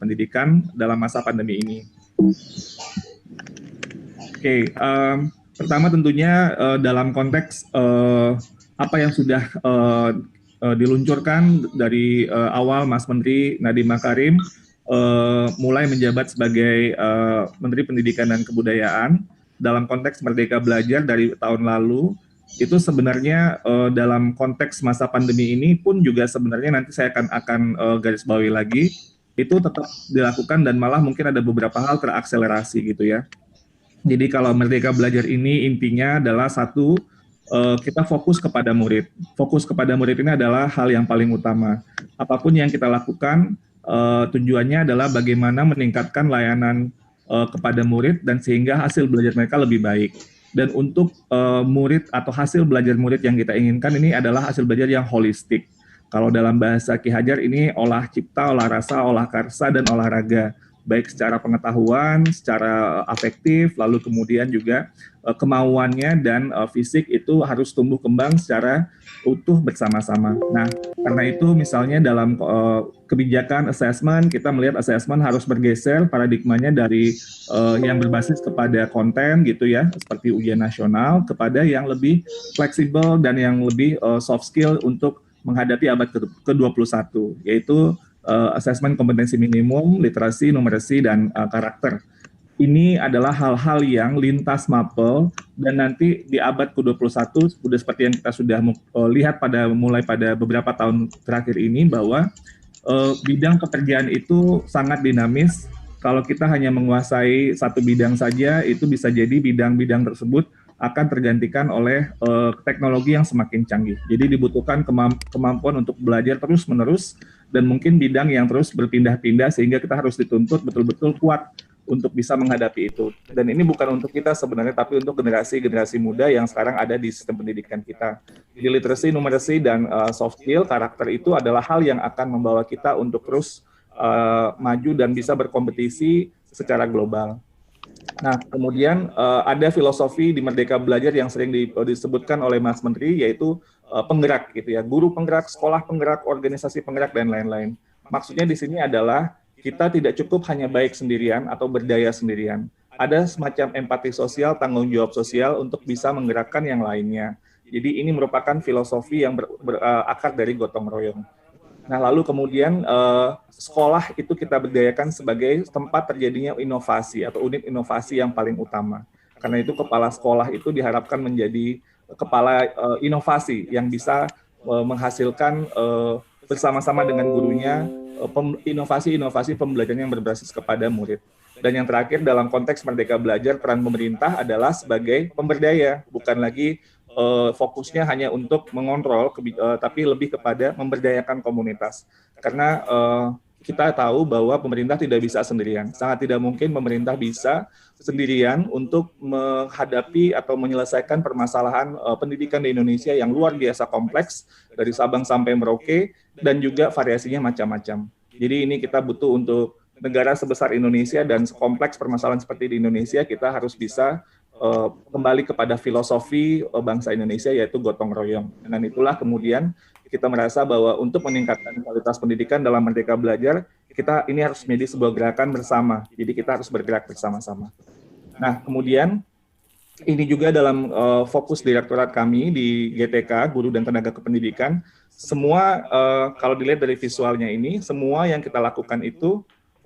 pendidikan dalam masa pandemi ini. Oke, pertama tentunya dalam konteks apa yang sudah diluncurkan dari awal Mas Menteri Nadiem Makarim mulai menjabat sebagai Menteri Pendidikan dan Kebudayaan dalam konteks Merdeka Belajar dari tahun lalu, itu sebenarnya dalam konteks masa pandemi ini pun juga sebenarnya nanti saya akan garis bawahi lagi, itu tetap dilakukan dan malah mungkin ada beberapa hal terakselerasi gitu ya. Jadi kalau Merdeka Belajar ini intinya adalah satu, kita fokus kepada murid. Fokus kepada murid ini adalah hal yang paling utama. Apapun yang kita lakukan, tujuannya adalah bagaimana meningkatkan layanan kepada murid dan sehingga hasil belajar mereka lebih baik. Dan untuk murid atau hasil belajar murid yang kita inginkan ini adalah hasil belajar yang holistik. Kalau dalam bahasa Ki Hajar ini olah cipta, olah rasa, olah karsa, dan olahraga. Baik secara pengetahuan, secara afektif, lalu kemudian juga kemauannya dan fisik itu harus tumbuh kembang secara utuh bersama-sama. Nah, karena itu misalnya dalam kebijakan assessment, kita melihat assessment harus bergeser paradigmanya dari yang berbasis kepada konten gitu ya, seperti ujian nasional, kepada yang lebih fleksibel dan yang lebih soft skill untuk menghadapi abad ke-21, yaitu asesmen kompetensi minimum, literasi, numeracy, dan karakter. Ini adalah hal-hal yang lintas mapel dan nanti di abad ke-21 sudah seperti yang kita sudah lihat mulai pada beberapa tahun terakhir ini bahwa bidang pekerjaan itu sangat dinamis. Kalau kita hanya menguasai satu bidang saja, itu bisa jadi bidang-bidang tersebut akan tergantikan oleh teknologi yang semakin canggih. Jadi dibutuhkan kemampuan untuk belajar terus-menerus dan mungkin bidang yang terus berpindah-pindah sehingga kita harus dituntut betul-betul kuat untuk bisa menghadapi itu. Dan ini bukan untuk kita sebenarnya, tapi untuk generasi-generasi muda yang sekarang ada di sistem pendidikan kita. Jadi literacy, numeracy, dan soft skill, karakter itu adalah hal yang akan membawa kita untuk terus maju dan bisa berkompetisi secara global. Nah, kemudian ada filosofi di Merdeka Belajar yang sering disebutkan oleh Mas Menteri, yaitu penggerak gitu ya, guru penggerak, sekolah penggerak, organisasi penggerak, dan lain-lain. Maksudnya di sini adalah kita tidak cukup hanya baik sendirian atau berdaya sendirian. Ada semacam empati sosial, tanggung jawab sosial untuk bisa menggerakkan yang lainnya. Jadi ini merupakan filosofi yang berakar dari gotong royong. Nah, lalu kemudian sekolah itu kita berdayakan sebagai tempat terjadinya inovasi atau unit inovasi yang paling utama. Karena itu kepala sekolah itu diharapkan menjadi kepala inovasi yang bisa menghasilkan bersama-sama dengan gurunya inovasi-inovasi pembelajaran yang berbasis kepada murid. Dan yang terakhir dalam konteks Merdeka Belajar, peran pemerintah adalah sebagai pemberdaya, bukan lagi fokusnya hanya untuk mengontrol, tapi lebih kepada memberdayakan komunitas. Karena kita tahu bahwa pemerintah tidak bisa sendirian. Sangat tidak mungkin pemerintah bisa sendirian untuk menghadapi atau menyelesaikan permasalahan pendidikan di Indonesia yang luar biasa kompleks, dari Sabang sampai Merauke, dan juga variasinya macam-macam. Jadi ini kita butuh untuk negara sebesar Indonesia dan sekompleks permasalahan seperti di Indonesia, kita harus bisa kembali kepada filosofi bangsa Indonesia, yaitu gotong royong. Dengan itulah kemudian kita merasa bahwa untuk meningkatkan kualitas pendidikan dalam Merdeka Belajar, kita ini harus menjadi sebuah gerakan bersama. Jadi kita harus bergerak bersama-sama. Nah, kemudian ini juga dalam fokus direktorat kami di GTK, Guru dan Tenaga Kependidikan, semua kalau dilihat dari visualnya ini, semua yang kita lakukan itu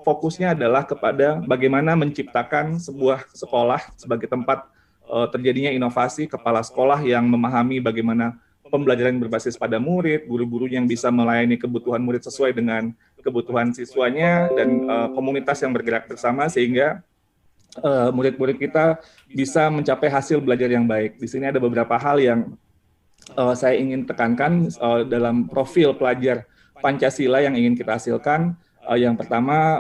fokusnya adalah kepada bagaimana menciptakan sebuah sekolah sebagai tempat terjadinya inovasi, kepala sekolah yang memahami bagaimana pembelajaran berbasis pada murid, guru-guru yang bisa melayani kebutuhan murid sesuai dengan kebutuhan siswanya, dan komunitas yang bergerak bersama sehingga murid-murid kita bisa mencapai hasil belajar yang baik. Di sini ada beberapa hal yang saya ingin tekankan dalam profil pelajar Pancasila yang ingin kita hasilkan. Yang pertama,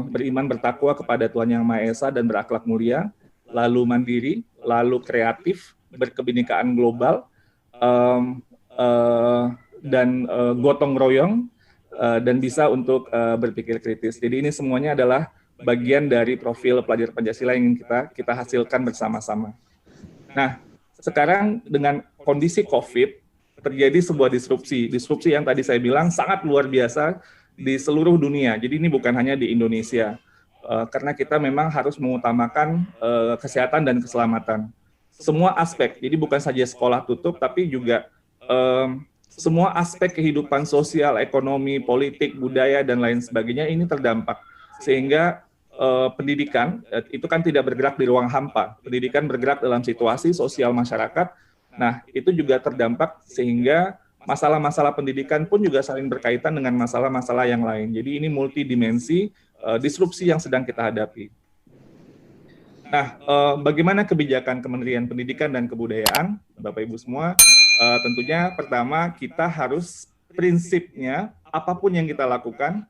beriman bertakwa kepada Tuhan Yang Maha Esa dan berakhlak mulia, lalu mandiri, lalu kreatif, berkebinekaan global, dan gotong royong, dan bisa untuk berpikir kritis. Jadi ini semuanya adalah bagian dari profil pelajar Pancasila yang ingin kita hasilkan bersama-sama. Nah, sekarang dengan kondisi COVID, terjadi sebuah disrupsi yang tadi saya bilang sangat luar biasa, di seluruh dunia. Jadi ini bukan hanya di Indonesia, karena kita memang harus mengutamakan kesehatan dan keselamatan. Semua aspek, jadi bukan saja sekolah tutup, tapi juga semua aspek kehidupan sosial, ekonomi, politik, budaya, dan lain sebagainya ini terdampak. Sehingga pendidikan itu kan tidak bergerak di ruang hampa. Pendidikan bergerak dalam situasi sosial masyarakat. Nah, itu juga terdampak sehingga masalah-masalah pendidikan pun juga saling berkaitan dengan masalah-masalah yang lain. Jadi ini multidimensi disrupsi yang sedang kita hadapi. Nah, bagaimana kebijakan Kementerian Pendidikan dan Kebudayaan, Bapak Ibu semua? Tentunya pertama kita harus prinsipnya apapun yang kita lakukan,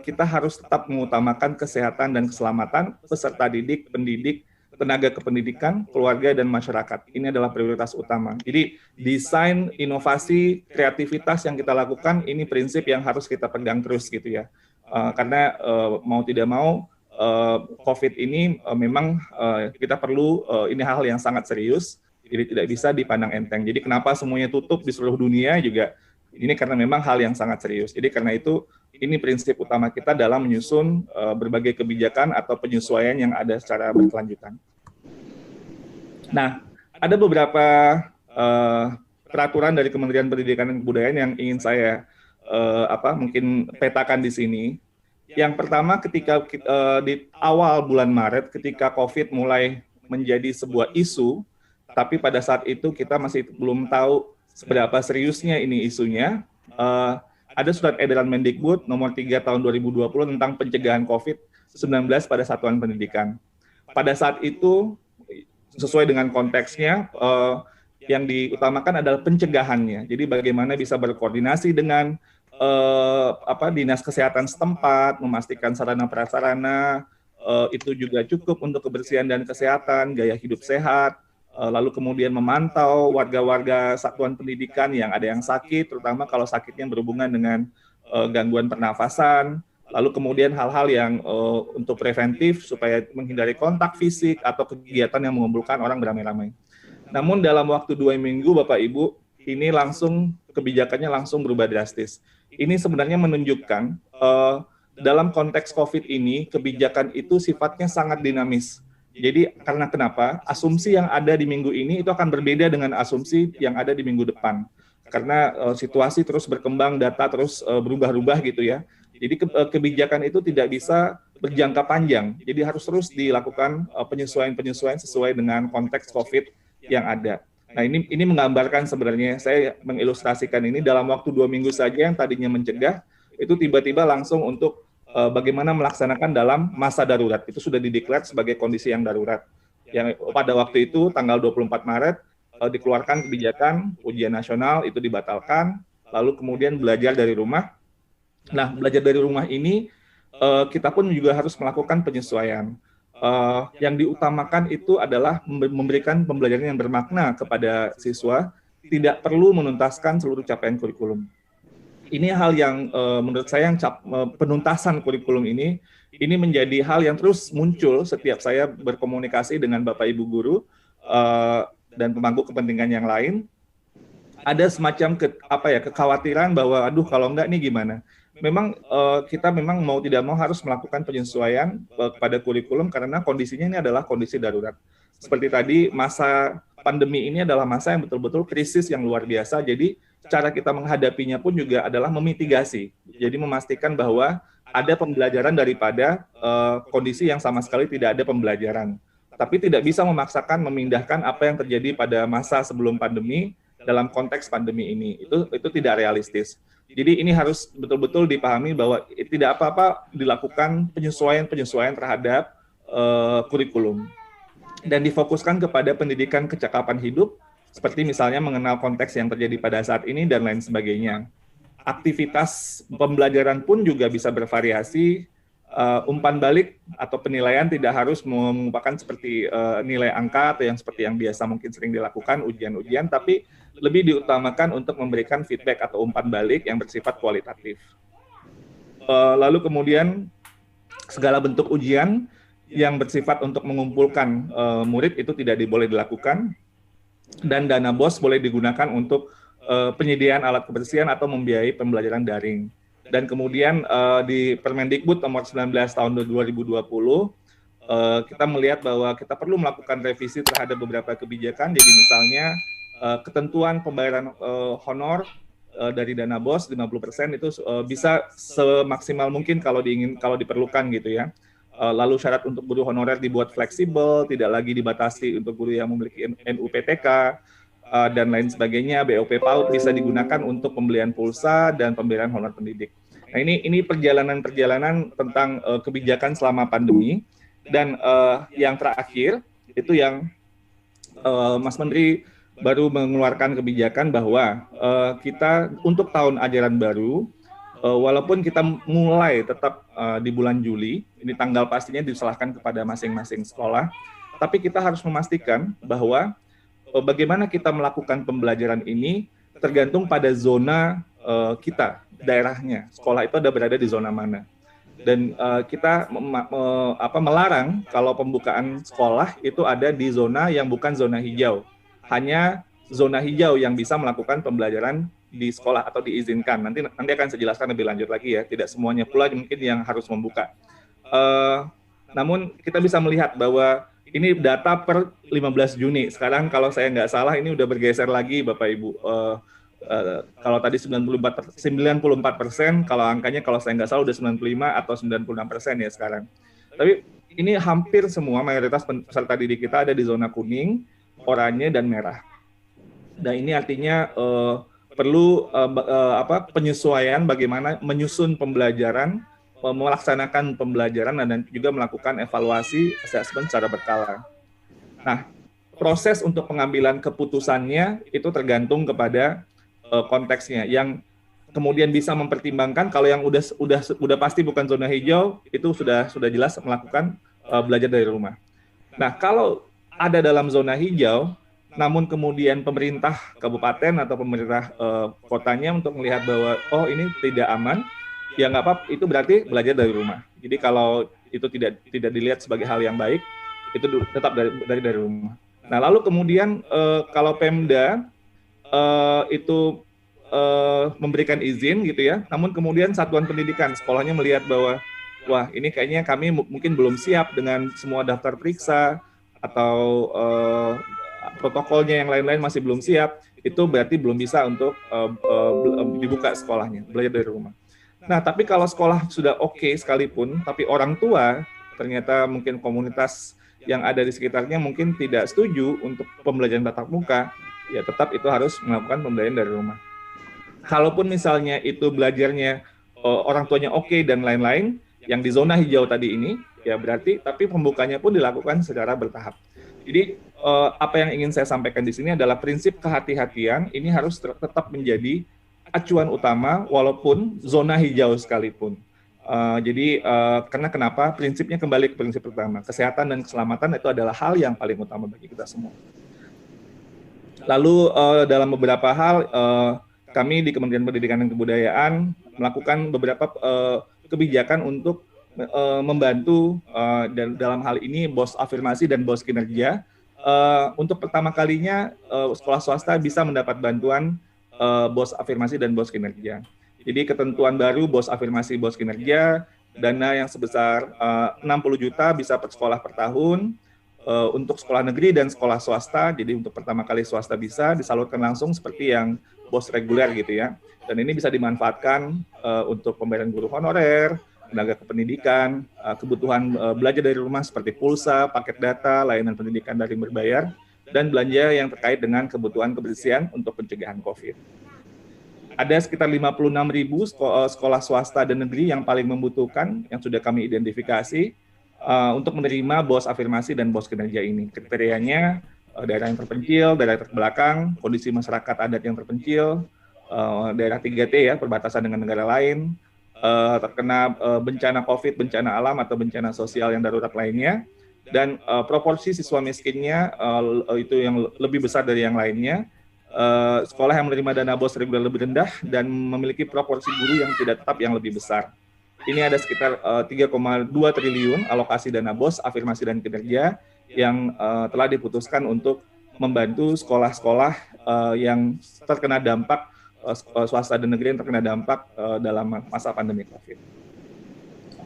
kita harus tetap mengutamakan kesehatan dan keselamatan peserta didik, pendidik, tenaga kependidikan, keluarga, dan masyarakat. Ini adalah prioritas utama. Jadi desain, inovasi, kreativitas yang kita lakukan, ini prinsip yang harus kita pegang terus gitu ya. Karena mau tidak mau, COVID ini memang kita perlu, ini hal yang sangat serius, jadi tidak bisa dipandang enteng. Jadi kenapa semuanya tutup di seluruh dunia juga, ini karena memang hal yang sangat serius. Jadi karena itu, ini prinsip utama kita dalam menyusun berbagai kebijakan atau penyesuaian yang ada secara berkelanjutan. Nah, ada beberapa peraturan dari Kementerian Pendidikan dan Kebudayaan yang ingin saya mungkin petakan di sini. Yang pertama, ketika di awal bulan Maret, ketika COVID mulai menjadi sebuah isu, tapi pada saat itu kita masih belum tahu seberapa seriusnya ini isunya. Ada surat edaran Mendikbud nomor 3 tahun 2020 tentang pencegahan COVID-19 pada satuan pendidikan. Pada saat itu, sesuai dengan konteksnya, yang diutamakan adalah pencegahannya. Jadi bagaimana bisa berkoordinasi dengan dinas kesehatan setempat, memastikan sarana prasarana itu juga cukup untuk kebersihan dan kesehatan, gaya hidup sehat, lalu kemudian memantau warga-warga satuan pendidikan yang ada yang sakit, terutama kalau sakitnya berhubungan dengan gangguan pernafasan, lalu kemudian hal-hal yang untuk preventif supaya menghindari kontak fisik atau kegiatan yang mengumpulkan orang beramai-ramai. Namun dalam waktu 2 minggu, Bapak Ibu, ini langsung kebijakannya langsung berubah drastis. Ini sebenarnya menunjukkan dalam konteks COVID ini, kebijakan itu sifatnya sangat dinamis. Jadi karena kenapa? Asumsi yang ada di minggu ini itu akan berbeda dengan asumsi yang ada di minggu depan. Karena situasi terus berkembang, data terus berubah-ubah gitu ya. Jadi kebijakan itu tidak bisa berjangka panjang. Jadi harus terus dilakukan penyesuaian-penyesuaian sesuai dengan konteks COVID yang ada. Nah ini menggambarkan sebenarnya, saya mengilustrasikan ini dalam waktu 2 minggu saja yang tadinya mencegah, itu tiba-tiba langsung untuk bagaimana melaksanakan dalam masa darurat. Itu sudah dideklar sebagai kondisi yang darurat. Yang pada waktu itu, tanggal 24 Maret, dikeluarkan kebijakan ujian nasional, itu dibatalkan, lalu kemudian belajar dari rumah. Nah, belajar dari rumah ini, kita pun juga harus melakukan penyesuaian. Yang diutamakan itu adalah memberikan pembelajaran yang bermakna kepada siswa, tidak perlu menuntaskan seluruh capaian kurikulum. Ini hal yang menurut saya penuntasan kurikulum ini menjadi hal yang terus muncul setiap saya berkomunikasi dengan Bapak Ibu guru dan pemangku kepentingan yang lain. Ada semacam kekhawatiran bahwa aduh kalau enggak nih gimana. Memang kita memang mau tidak mau harus melakukan penyesuaian pada kurikulum karena kondisinya ini adalah kondisi darurat. Seperti tadi, masa pandemi ini adalah masa yang betul-betul krisis yang luar biasa. Jadi cara kita menghadapinya pun juga adalah memitigasi. Jadi memastikan bahwa ada pembelajaran daripada kondisi yang sama sekali tidak ada pembelajaran. Tapi tidak bisa memaksakan memindahkan apa yang terjadi pada masa sebelum pandemi dalam konteks pandemi ini. Itu tidak realistis. Jadi ini harus betul-betul dipahami bahwa tidak apa-apa dilakukan penyesuaian-penyesuaian terhadap kurikulum. Dan difokuskan kepada pendidikan kecakapan hidup, seperti misalnya mengenal konteks yang terjadi pada saat ini dan lain sebagainya. Aktivitas pembelajaran pun juga bisa bervariasi, umpan balik atau penilaian tidak harus merupakan seperti nilai angka atau yang seperti yang biasa mungkin sering dilakukan ujian-ujian, tapi lebih diutamakan untuk memberikan feedback atau umpan balik yang bersifat kualitatif. Lalu kemudian segala bentuk ujian yang bersifat untuk mengumpulkan murid itu tidak boleh dilakukan, dan dana BOS boleh digunakan untuk penyediaan alat kebersihan atau membiayai pembelajaran daring. Dan kemudian di Permendikbud nomor 19 tahun 2020 kita melihat bahwa kita perlu melakukan revisi terhadap beberapa kebijakan. Jadi misalnya ketentuan pembayaran honor dari dana BOS 50% itu bisa semaksimal mungkin kalau diperlukan gitu ya. Lalu syarat untuk guru honorer dibuat fleksibel, tidak lagi dibatasi untuk guru yang memiliki NUPTK dan lain sebagainya. BOP PAUD bisa digunakan untuk pembelian pulsa dan pembayaran honor pendidik. Nah, ini perjalanan tentang kebijakan selama pandemi. Dan yang terakhir itu yang Mas Menteri baru mengeluarkan kebijakan bahwa kita untuk tahun ajaran baru, walaupun kita mulai tetap di bulan Juli, ini tanggal pastinya diserahkan kepada masing-masing sekolah, tapi kita harus memastikan bahwa bagaimana kita melakukan pembelajaran ini tergantung pada zona kita, daerahnya. Sekolah itu ada berada di zona mana. Dan kita melarang kalau pembukaan sekolah itu ada di zona yang bukan zona hijau. Hanya zona hijau yang bisa melakukan pembelajaran di sekolah atau diizinkan. Nanti akan saya jelaskan lebih lanjut lagi ya. Tidak semuanya pula mungkin yang harus membuka. Namun kita bisa melihat bahwa ini data per 15 Juni. Sekarang kalau saya nggak salah ini udah bergeser lagi Bapak Ibu. Kalau tadi 94%, kalau angkanya kalau saya nggak salah udah 95 atau 96% ya sekarang. Tapi ini hampir semua mayoritas peserta didik kita ada di zona kuning, oranye, dan merah. Dan ini artinya perlu penyesuaian bagaimana menyusun pembelajaran, melaksanakan pembelajaran, dan juga melakukan evaluasi asesmen secara berkala. Nah, proses untuk pengambilan keputusannya itu tergantung kepada konteksnya. Yang kemudian bisa mempertimbangkan kalau yang udah pasti bukan zona hijau itu sudah jelas melakukan belajar dari rumah. Nah, kalau ada dalam zona hijau, namun kemudian pemerintah kabupaten atau pemerintah kotanya untuk melihat bahwa oh ini tidak aman, ya nggak apa-apa, itu berarti belajar dari rumah. Jadi kalau itu tidak dilihat sebagai hal yang baik, itu tetap dari rumah. Nah, lalu kemudian kalau Pemda itu memberikan izin gitu ya, namun kemudian satuan pendidikan sekolahnya melihat bahwa wah ini kayaknya kami mungkin belum siap dengan semua daftar periksa atau protokolnya yang lain-lain masih belum siap, itu berarti belum bisa untuk dibuka sekolahnya, belajar dari rumah. Nah, tapi kalau sekolah sudah oke sekalipun, tapi orang tua ternyata mungkin komunitas yang ada di sekitarnya mungkin tidak setuju untuk pembelajaran tatap muka, ya tetap itu harus melakukan pembelajaran dari rumah. Kalaupun misalnya itu belajarnya orang tuanya oke dan lain-lain, yang di zona hijau tadi ini, ya berarti tapi pembukanya pun dilakukan secara bertahap. Jadi apa yang ingin saya sampaikan di sini adalah prinsip kehati-hatian ini harus tetap menjadi acuan utama walaupun zona hijau sekalipun. Jadi karena kenapa? Prinsipnya kembali ke prinsip pertama, kesehatan dan keselamatan itu adalah hal yang paling utama bagi kita semua. Lalu dalam beberapa hal kami di Kementerian Pendidikan dan Kebudayaan melakukan beberapa kebijakan untuk membantu dalam hal ini BOS afirmasi dan BOS kinerja. Untuk pertama kalinya sekolah swasta bisa mendapat bantuan BOS afirmasi dan BOS kinerja. Jadi ketentuan baru BOS afirmasi, BOS kinerja, dana yang sebesar 60 juta bisa per sekolah per tahun. Untuk sekolah negeri dan sekolah swasta, jadi untuk pertama kali swasta bisa disalurkan langsung seperti yang BOS reguler gitu ya. Dan ini bisa dimanfaatkan untuk pembayaran guru honorer, tenaga kependidikan, kebutuhan belajar dari rumah seperti pulsa, paket data, layanan pendidikan daring berbayar, dan belanja yang terkait dengan kebutuhan kebersihan untuk pencegahan COVID. Ada sekitar 56.000 sekolah swasta dan negeri yang paling membutuhkan, yang sudah kami identifikasi, untuk menerima BOS afirmasi dan BOS kinerja ini. Kriterianya daerah yang terpencil, daerah terbelakang, kondisi masyarakat adat yang terpencil, daerah 3T ya, perbatasan dengan negara lain, terkena bencana COVID, bencana alam atau bencana sosial yang darurat lainnya, dan proporsi siswa miskinnya itu yang lebih besar dari yang lainnya, sekolah yang menerima dana BOS reguler lebih rendah, dan memiliki proporsi guru yang tidak tetap yang lebih besar. Ini ada sekitar 3,2 triliun alokasi dana BOS, afirmasi dan kinerja yang telah diputuskan untuk membantu sekolah-sekolah yang terkena dampak swasta dan negeri yang terkena dampak dalam masa pandemi COVID.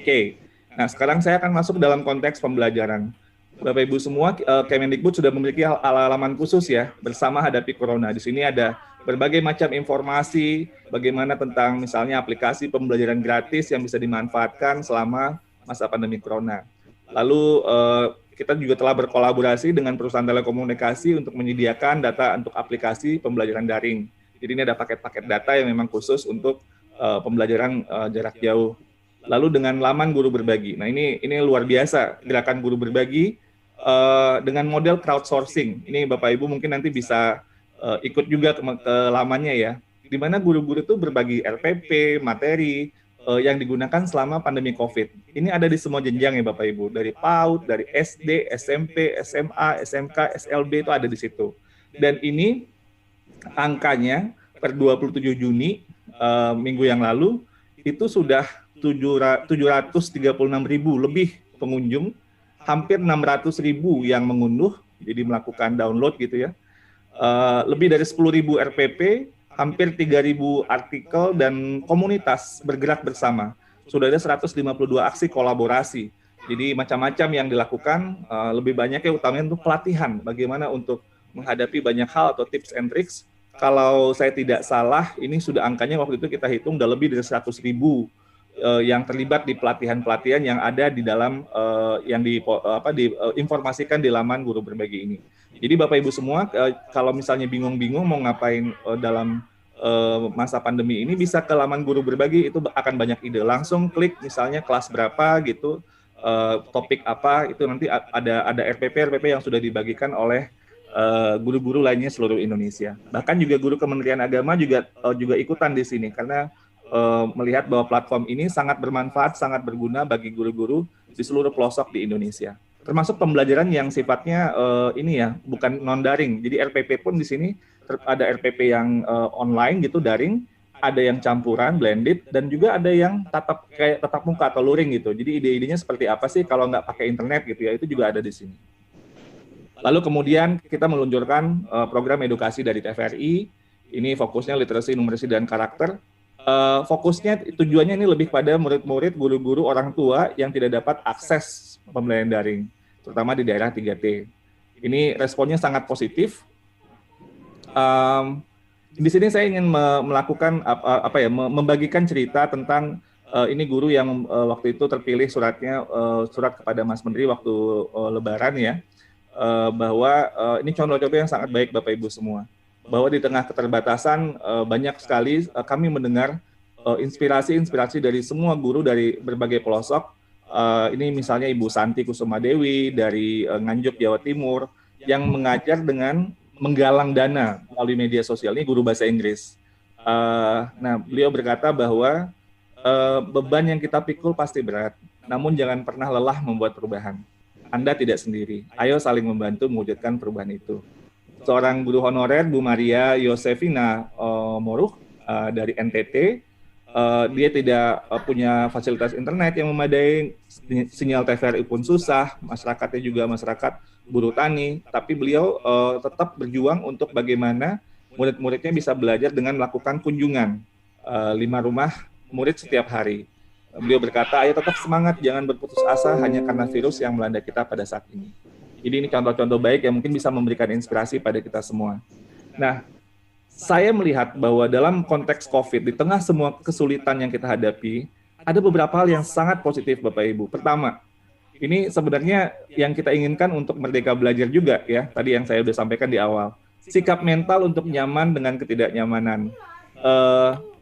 Oke, nah sekarang saya akan masuk dalam konteks pembelajaran. Bapak Ibu semua, Kemendikbud sudah memiliki halaman khusus ya bersama hadapi corona. Di sini ada berbagai macam informasi bagaimana tentang misalnya aplikasi pembelajaran gratis yang bisa dimanfaatkan selama masa pandemi corona. Lalu kita juga telah berkolaborasi dengan perusahaan telekomunikasi untuk menyediakan data untuk aplikasi pembelajaran daring. Jadi ini ada paket-paket data yang memang khusus untuk pembelajaran jarak jauh. Lalu dengan laman guru berbagi. Nah ini luar biasa gerakan guru berbagi dengan model crowdsourcing. Ini Bapak Ibu mungkin nanti bisa ikut juga ke lamannya ya. Di mana guru-guru itu berbagi RPP, materi yang digunakan selama pandemi COVID. Ini ada di semua jenjang ya Bapak Ibu. Dari PAUD, dari SD, SMP, SMA, SMK, SLB itu ada di situ. Dan ini angkanya per 27 Juni minggu yang lalu itu sudah 736.000 lebih pengunjung, hampir 600.000 yang mengunduh, jadi melakukan download gitu ya. Lebih dari 10.000 RPP, hampir 3.000 artikel dan komunitas bergerak bersama. Sudah ada 152 aksi kolaborasi. Jadi macam-macam yang dilakukan, lebih banyak ya utamanya untuk pelatihan, bagaimana untuk menghadapi banyak hal atau tips and tricks. Kalau saya tidak salah, ini sudah angkanya waktu itu kita hitung udah lebih dari 100.000 yang terlibat di pelatihan-pelatihan yang ada di dalam yang diinformasikan di laman guru berbagi ini. Jadi Bapak Ibu semua, kalau misalnya bingung-bingung mau ngapain dalam masa pandemi ini, bisa ke laman guru berbagi, itu akan banyak ide. Langsung klik misalnya kelas berapa gitu, topik apa, itu nanti ada RPP yang sudah dibagikan oleh guru-guru lainnya seluruh Indonesia. Bahkan juga guru Kementerian Agama juga ikutan di sini karena melihat bahwa platform ini sangat bermanfaat, sangat berguna bagi guru-guru di seluruh pelosok di Indonesia. Termasuk pembelajaran yang sifatnya ini ya, bukan non-daring. Jadi RPP pun di sini ada RPP yang online gitu, daring, ada yang campuran, blended, dan juga ada yang tatap muka atau luring gitu. Jadi ide-idenya seperti apa sih kalau nggak pakai internet gitu ya, itu juga ada di sini. Lalu kemudian kita meluncurkan program edukasi dari TVRI, ini fokusnya literasi, numerasi, dan karakter. Fokusnya, tujuannya ini lebih pada murid-murid, guru-guru, orang tua yang tidak dapat akses pembelajaran daring, terutama di daerah 3T. Ini responnya sangat positif. Di sini saya ingin melakukan membagikan cerita tentang ini guru yang waktu itu terpilih surat kepada Mas Menteri waktu Lebaran ya, bahwa ini contoh-contoh yang sangat baik Bapak Ibu semua. Bahwa di tengah keterbatasan banyak sekali kami mendengar inspirasi dari semua guru dari berbagai pelosok. Ini misalnya Ibu Santi Kusuma Dewi dari Nganjuk, Jawa Timur, yang mengajar dengan menggalang dana melalui media sosial. Ini guru bahasa Inggris. Nah, beliau berkata bahwa beban yang kita pikul pasti berat, namun jangan pernah lelah membuat perubahan. Anda tidak sendiri. Ayo saling membantu mewujudkan perubahan itu. Seorang guru honorer, Bu Maria Yosefina Moruh dari NTT, dia tidak punya fasilitas internet yang memadai, sinyal TVRI pun susah, masyarakatnya juga masyarakat buruh tani, tapi beliau tetap berjuang untuk bagaimana murid-muridnya bisa belajar dengan melakukan kunjungan 5 rumah murid setiap hari. Beliau berkata, ayo tetap semangat, jangan berputus asa hanya karena virus yang melanda kita pada saat ini. Jadi ini contoh-contoh baik yang mungkin bisa memberikan inspirasi pada kita semua. Nah, saya melihat bahwa dalam konteks COVID, di tengah semua kesulitan yang kita hadapi, ada beberapa hal yang sangat positif Bapak Ibu. Pertama, ini sebenarnya yang kita inginkan untuk Merdeka Belajar juga ya, tadi yang saya sudah sampaikan di awal. Sikap mental untuk nyaman dengan ketidaknyamanan.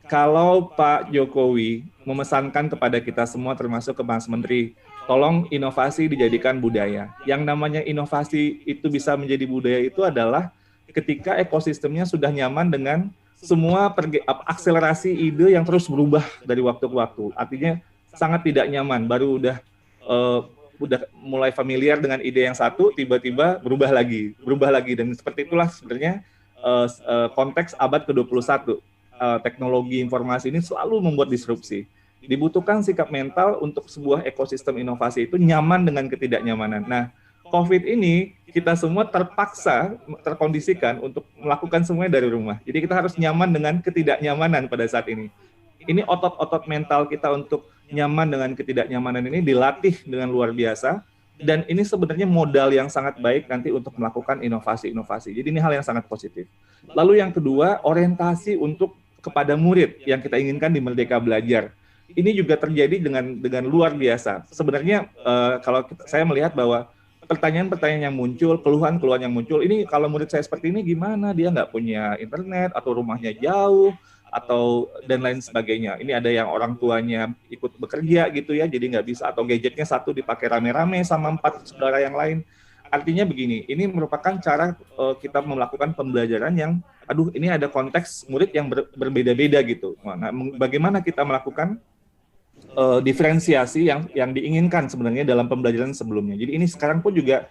Kalau Pak Jokowi memesankan kepada kita semua termasuk ke Mas Menteri, tolong inovasi dijadikan budaya. Yang namanya inovasi itu bisa menjadi budaya itu adalah ketika ekosistemnya sudah nyaman dengan semua akselerasi ide yang terus berubah dari waktu ke waktu. Artinya sangat tidak nyaman, baru udah mulai familiar dengan ide yang satu, tiba-tiba berubah lagi. Dan seperti itulah sebenarnya konteks abad ke-21. Teknologi informasi ini selalu membuat disrupsi. Dibutuhkan sikap mental untuk sebuah ekosistem inovasi itu nyaman dengan ketidaknyamanan. Nah, COVID ini kita semua terpaksa, terkondisikan untuk melakukan semuanya dari rumah. Jadi kita harus nyaman dengan ketidaknyamanan pada saat ini. Ini otot-otot mental kita untuk nyaman dengan ketidaknyamanan ini dilatih dengan luar biasa. Dan ini sebenarnya modal yang sangat baik nanti untuk melakukan inovasi-inovasi. Jadi ini hal yang sangat positif. Lalu yang kedua, orientasi untuk kepada murid yang kita inginkan di Merdeka Belajar. Ini juga terjadi dengan luar biasa. Sebenarnya kalau saya melihat bahwa pertanyaan-pertanyaan yang muncul, keluhan-keluhan yang muncul, ini kalau murid saya seperti ini gimana? Dia nggak punya internet atau rumahnya jauh atau dan lain sebagainya. Ini ada yang orang tuanya ikut bekerja gitu ya, jadi nggak bisa, atau gadgetnya satu dipakai rame-rame sama 4 saudara yang lain. Artinya begini, ini merupakan cara kita melakukan pembelajaran yang, aduh ini ada konteks murid yang berbeda-beda gitu. Nah, bagaimana kita melakukan diferensiasi yang diinginkan sebenarnya dalam pembelajaran sebelumnya. Jadi ini sekarang pun juga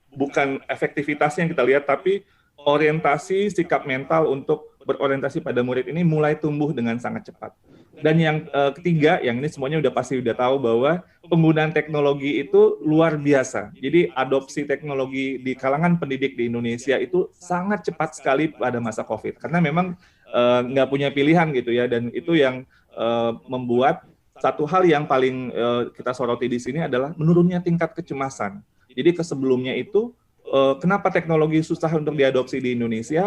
bukan efektivitasnya yang kita lihat, tapi orientasi sikap mental untuk berorientasi pada murid ini mulai tumbuh dengan sangat cepat. Dan yang ketiga, yang ini semuanya udah tahu bahwa penggunaan teknologi itu luar biasa. Jadi adopsi teknologi di kalangan pendidik di Indonesia itu sangat cepat sekali pada masa COVID. Karena memang nggak punya pilihan gitu ya, dan itu yang membuat satu hal yang paling kita soroti di sini adalah menurunnya tingkat kecemasan. Jadi sebelumnya itu kenapa teknologi susah untuk diadopsi di Indonesia,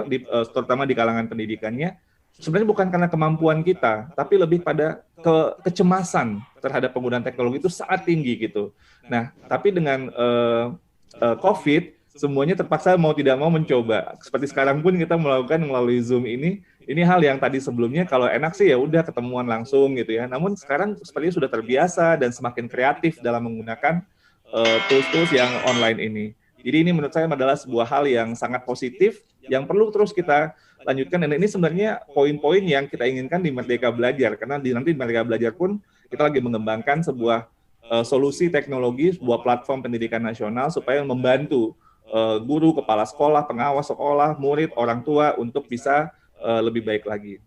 terutama di kalangan pendidikannya, sebenarnya bukan karena kemampuan kita, tapi lebih pada kecemasan terhadap penggunaan teknologi itu sangat tinggi gitu. Nah, tapi dengan COVID, semuanya terpaksa mau tidak mau mencoba. Seperti sekarang pun kita melakukan melalui Zoom ini hal yang tadi sebelumnya kalau enak sih ya udah ketemuan langsung gitu ya. Namun sekarang sepertinya sudah terbiasa dan semakin kreatif dalam menggunakan tools-tools yang online ini. Jadi ini menurut saya adalah sebuah hal yang sangat positif yang perlu terus kita lanjutkan, dan ini sebenarnya poin-poin yang kita inginkan di Merdeka Belajar, karena nanti di Merdeka Belajar pun kita lagi mengembangkan sebuah solusi teknologi, sebuah platform pendidikan nasional supaya membantu guru, kepala sekolah, pengawas sekolah, murid, orang tua untuk bisa lebih baik lagi.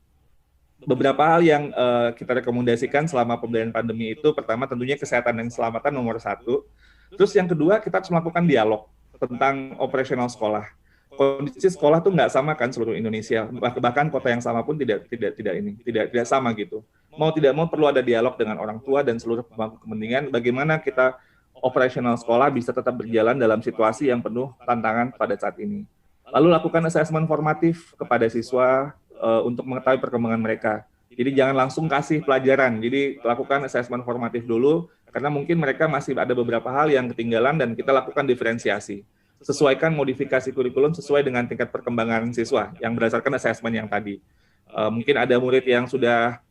Beberapa hal yang kita rekomendasikan selama pembelajaran pandemi itu, pertama tentunya kesehatan dan keselamatan nomor 1. Terus yang kedua, kita harus melakukan dialog tentang operasional sekolah. Kondisi sekolah tuh nggak sama kan seluruh Indonesia, bahkan kota yang sama pun tidak sama gitu. Mau tidak mau perlu ada dialog dengan orang tua dan seluruh pemangku kepentingan bagaimana kita operasional sekolah bisa tetap berjalan dalam situasi yang penuh tantangan pada saat ini. Lalu lakukan asesmen formatif kepada siswa untuk mengetahui perkembangan mereka. Jadi jangan langsung kasih pelajaran, jadi lakukan asesmen formatif dulu, karena mungkin mereka masih ada beberapa hal yang ketinggalan dan kita lakukan diferensiasi. Sesuaikan modifikasi kurikulum sesuai dengan tingkat perkembangan siswa yang berdasarkan asesmen yang tadi. Mungkin ada murid yang sudah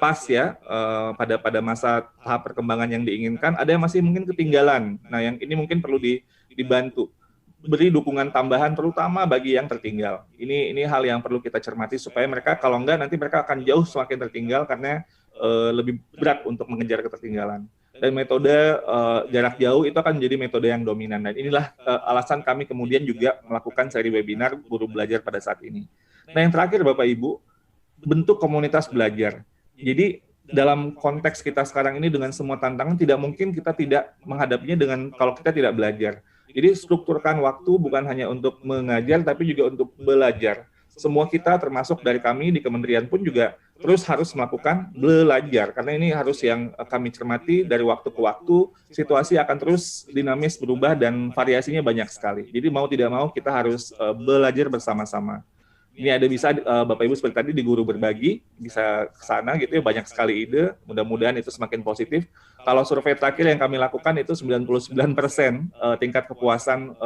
pas ya pada masa tahap perkembangan yang diinginkan, ada yang masih mungkin ketinggalan. Nah, yang ini mungkin perlu dibantu, beri dukungan tambahan terutama bagi yang tertinggal. Ini hal yang perlu kita cermati supaya mereka, kalau enggak nanti mereka akan jauh semakin tertinggal karena lebih berat untuk mengejar ketertinggalan. Dan metode jarak jauh itu akan menjadi metode yang dominan. Dan inilah alasan kami kemudian juga melakukan seri webinar guru belajar pada saat ini. Nah, yang terakhir Bapak Ibu, bentuk komunitas belajar. Jadi dalam konteks kita sekarang ini dengan semua tantangan, tidak mungkin kita tidak menghadapinya dengan kalau kita tidak belajar. Jadi strukturkan waktu bukan hanya untuk mengajar, tapi juga untuk belajar. Semua kita termasuk dari kami di kementerian pun juga terus harus melakukan belajar, karena ini harus yang kami cermati dari waktu ke waktu, situasi akan terus dinamis berubah dan variasinya banyak sekali. Jadi mau tidak mau kita harus belajar bersama-sama. Ini ada bisa Bapak Ibu seperti tadi di Guru Berbagi, bisa ke sana gitu ya, banyak sekali ide, mudah-mudahan itu semakin positif. Kalau survei terakhir yang kami lakukan itu 99% tingkat kepuasan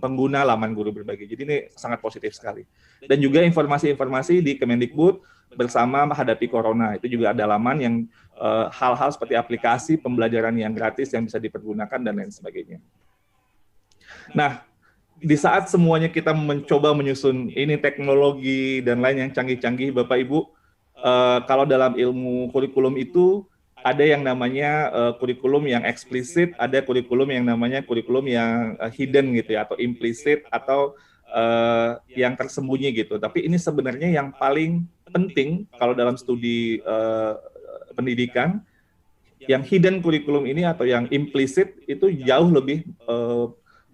pengguna laman Guru Berbagi. Jadi ini sangat positif sekali. Dan juga informasi-informasi di Kemendikbud bersama menghadapi corona, itu juga ada laman yang hal-hal seperti aplikasi pembelajaran yang gratis yang bisa dipergunakan dan lain sebagainya. Nah, di saat semuanya kita mencoba menyusun ini teknologi dan lain yang canggih-canggih, Bapak Ibu, kalau dalam ilmu kurikulum itu ada yang namanya kurikulum yang eksplisit, ada kurikulum yang namanya kurikulum yang hidden gitu ya, atau implisit, atau yang tersembunyi gitu. Tapi ini sebenarnya yang paling penting kalau dalam studi pendidikan, yang hidden kurikulum ini atau yang implicit itu jauh lebih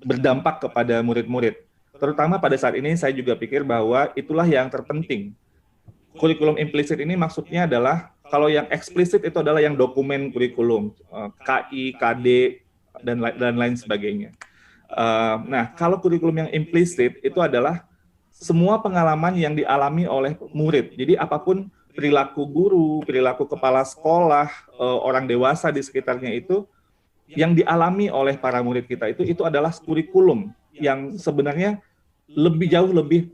berdampak kepada murid-murid. Terutama pada saat ini saya juga pikir bahwa itulah yang terpenting. Kurikulum implisit ini maksudnya adalah kalau yang eksplisit itu adalah yang dokumen kurikulum, KI, KD, dan lain sebagainya. Nah, kalau kurikulum yang implisit itu adalah semua pengalaman yang dialami oleh murid. Jadi apapun perilaku guru, perilaku kepala sekolah, orang dewasa di sekitarnya itu yang dialami oleh para murid kita itu adalah kurikulum yang sebenarnya jauh lebih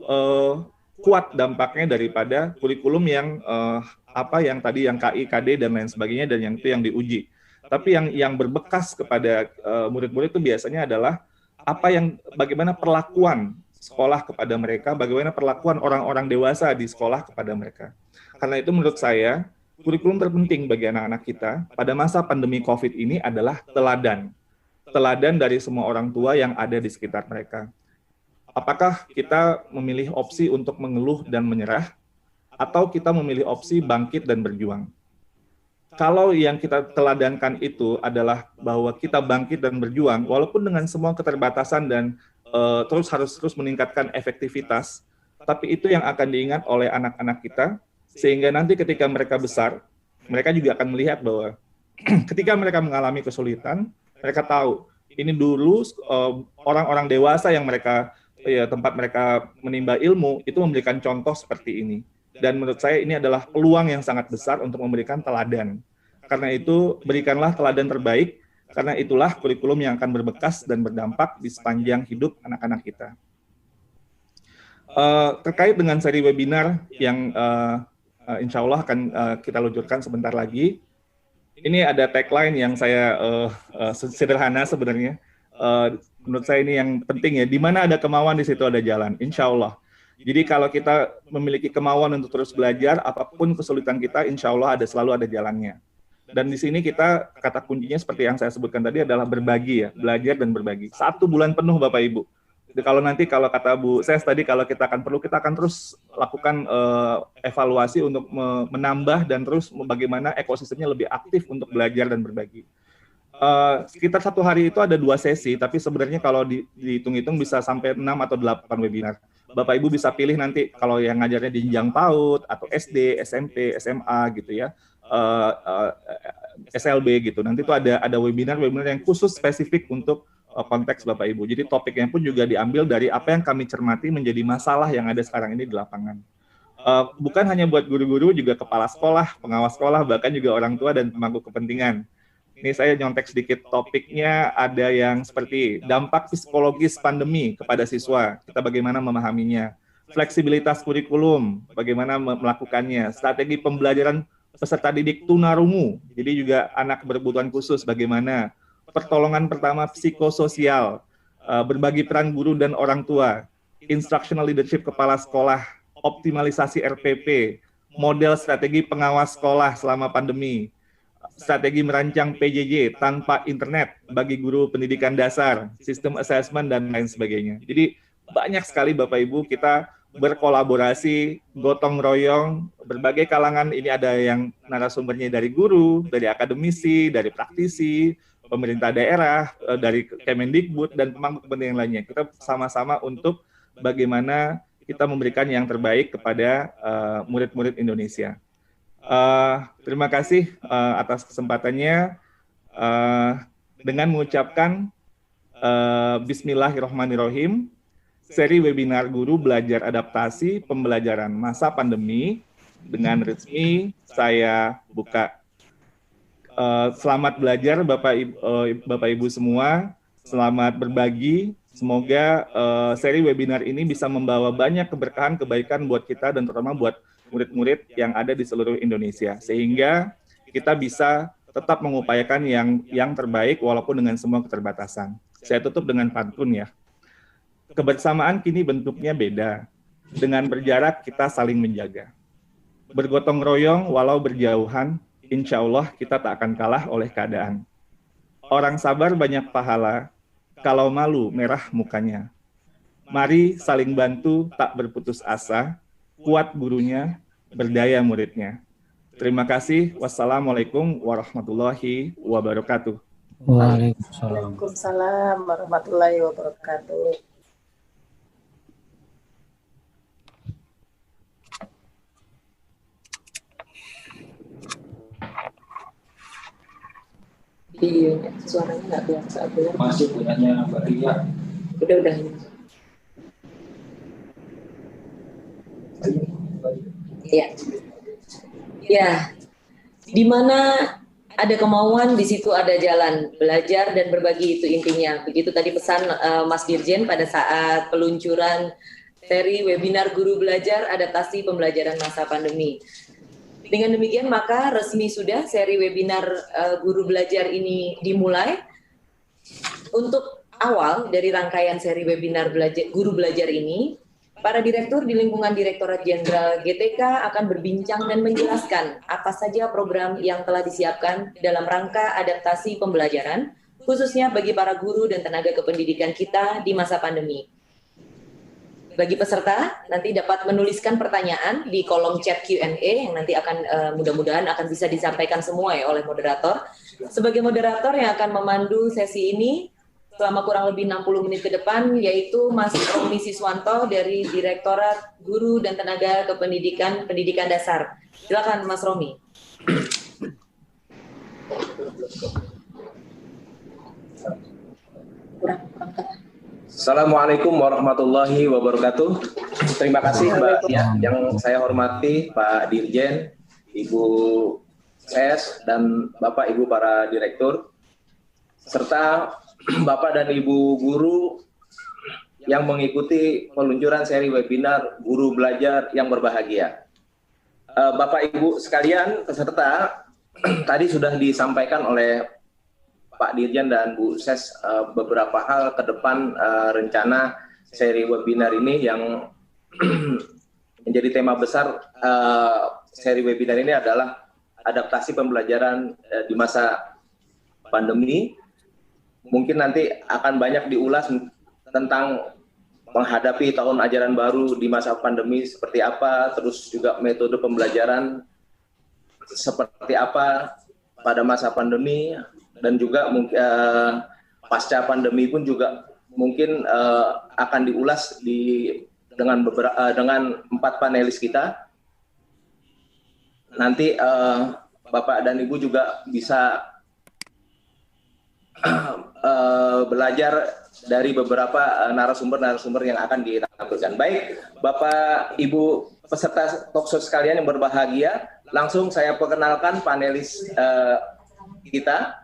kuat dampaknya daripada kurikulum yang yang tadi yang KI, KD dan lain sebagainya dan yang itu yang diuji. Tapi yang berbekas kepada murid-murid itu biasanya adalah bagaimana perlakuan sekolah kepada mereka, bagaimana perlakuan orang-orang dewasa di sekolah kepada mereka. Karena itu menurut saya kurikulum terpenting bagi anak-anak kita pada masa pandemi COVID ini adalah teladan. Teladan dari semua orang tua yang ada di sekitar mereka. Apakah kita memilih opsi untuk mengeluh dan menyerah, atau kita memilih opsi bangkit dan berjuang? Kalau yang kita teladankan itu adalah bahwa kita bangkit dan berjuang, walaupun dengan semua keterbatasan dan harus terus meningkatkan efektivitas, tapi itu yang akan diingat oleh anak-anak kita, sehingga nanti ketika mereka besar, mereka juga akan melihat bahwa ketika mereka mengalami kesulitan, mereka tahu ini dulu orang-orang dewasa yang tempat mereka menimba ilmu itu memberikan contoh seperti ini. Dan menurut saya ini adalah peluang yang sangat besar untuk memberikan teladan. Karena itu berikanlah teladan terbaik, karena itulah kurikulum yang akan berbekas dan berdampak di sepanjang hidup anak-anak kita. Terkait dengan seri webinar yang insya Allah akan kita luncurkan sebentar lagi, ini ada tagline yang saya sederhana sebenarnya. Menurut saya ini yang penting ya, di mana ada kemauan di situ ada jalan, insya Allah. Jadi kalau kita memiliki kemauan untuk terus belajar, apapun kesulitan kita, insya Allah selalu ada jalannya. Dan di sini kita, kata kuncinya seperti yang saya sebutkan tadi adalah berbagi ya, belajar dan berbagi. 1 bulan penuh Bapak Ibu. Jadi kalau kata Bu Ses tadi, kalau kita akan terus lakukan evaluasi untuk menambah dan terus bagaimana ekosistemnya lebih aktif untuk belajar dan berbagi. Sekitar 1 hari itu ada 2 sesi, tapi sebenarnya kalau dihitung-hitung bisa sampai 6 atau 8 webinar. Bapak Ibu bisa pilih nanti kalau yang ngajarnya di jenjang PAUD atau SD, SMP, SMA gitu ya, SLB gitu. Nanti itu ada webinar yang khusus spesifik untuk konteks Bapak Ibu. Jadi topiknya pun juga diambil dari apa yang kami cermati menjadi masalah yang ada sekarang ini di lapangan. Bukan hanya buat guru-guru, juga kepala sekolah, pengawas sekolah, bahkan juga orang tua dan pemangku kepentingan. Ini saya nyontek sedikit topiknya, ada yang seperti dampak psikologis pandemi kepada siswa, kita bagaimana memahaminya, fleksibilitas kurikulum, bagaimana melakukannya, strategi pembelajaran peserta didik tunarungu, jadi juga anak berkebutuhan khusus bagaimana, pertolongan pertama psikososial, berbagi peran guru dan orang tua, instructional leadership kepala sekolah, optimalisasi RPP, model strategi pengawas sekolah selama pandemi, strategi merancang PJJ tanpa internet bagi guru pendidikan dasar, sistem assessment, dan lain sebagainya. Jadi banyak sekali Bapak Ibu kita berkolaborasi, gotong royong, berbagai kalangan. Ini ada yang narasumbernya dari guru, dari akademisi, dari praktisi, pemerintah daerah, dari Kemendikbud, dan pemangku kepentingan lainnya. Kita sama-sama untuk bagaimana kita memberikan yang terbaik kepada murid-murid Indonesia. Terima kasih atas kesempatannya. Dengan mengucapkan Bismillahirrahmanirrahim, seri webinar guru belajar adaptasi pembelajaran masa pandemi dengan resmi saya buka. Selamat belajar Bapak Ibu semua, selamat berbagi. Semoga seri webinar ini bisa membawa banyak keberkahan, kebaikan buat kita dan terutama buat murid-murid yang ada di seluruh Indonesia, sehingga kita bisa tetap mengupayakan yang terbaik walaupun dengan semua keterbatasan. Saya tutup dengan pantun ya. Kebersamaan kini bentuknya beda. Dengan berjarak kita saling menjaga. Bergotong royong walau berjauhan, insya Allah kita tak akan kalah oleh keadaan. Orang sabar banyak pahala, kalau malu merah mukanya. Mari saling bantu tak berputus asa, kuat gurunya, berdaya muridnya. Terima kasih. Wassalamualaikum warahmatullahi wabarakatuh. Waalaikumsalam. Waalaikumsalam warahmatullahi wabarakatuh. Iya, suaranya nggak biasa. Masih punyanya Mbak Ria. Udah. Iya. Ya, di mana ada kemauan, di situ ada jalan. Belajar dan berbagi itu intinya. Begitu tadi pesan Mas Dirjen pada saat peluncuran seri webinar Guru Belajar Adaptasi Pembelajaran Masa Pandemi. Dengan demikian maka resmi sudah seri webinar Guru Belajar ini dimulai. Untuk awal dari rangkaian seri webinar Guru Belajar ini, para direktur di lingkungan Direktorat Jenderal GTK akan berbincang dan menjelaskan apa saja program yang telah disiapkan dalam rangka adaptasi pembelajaran, khususnya bagi para guru dan tenaga kependidikan kita di masa pandemi. Bagi peserta, nanti dapat menuliskan pertanyaan di kolom chat Q&A yang nanti akan mudah-mudahan akan bisa disampaikan semua ya oleh moderator. Sebagai moderator yang akan memandu sesi ini selama kurang lebih 60 menit ke depan, yaitu Mas Romi Siswanto dari Direktorat Guru dan Tenaga Kependidikan Pendidikan Dasar. Silakan Mas Romi. Assalamualaikum warahmatullahi wabarakatuh. Terima kasih Mbak ya, yang saya hormati Pak Dirjen, Ibu Ses, dan Bapak Ibu para direktur, serta Bapak dan Ibu guru yang mengikuti peluncuran seri webinar Guru Belajar yang Berbahagia. Bapak Ibu sekalian peserta, tadi sudah disampaikan oleh Pak Dirjen dan Bu Ses beberapa hal ke depan rencana seri webinar ini yang menjadi tema besar seri webinar ini adalah adaptasi pembelajaran di masa pandemi. Mungkin nanti akan banyak diulas tentang menghadapi tahun ajaran baru di masa pandemi seperti apa, terus juga metode pembelajaran seperti apa pada masa pandemi, dan juga pasca pandemi pun juga mungkin akan diulas dengan 4 panelis kita. Nanti Bapak dan Ibu juga bisa belajar dari beberapa narasumber yang akan ditampilkan. Baik, Bapak Ibu peserta talkshow sekalian yang berbahagia, langsung saya perkenalkan panelis kita.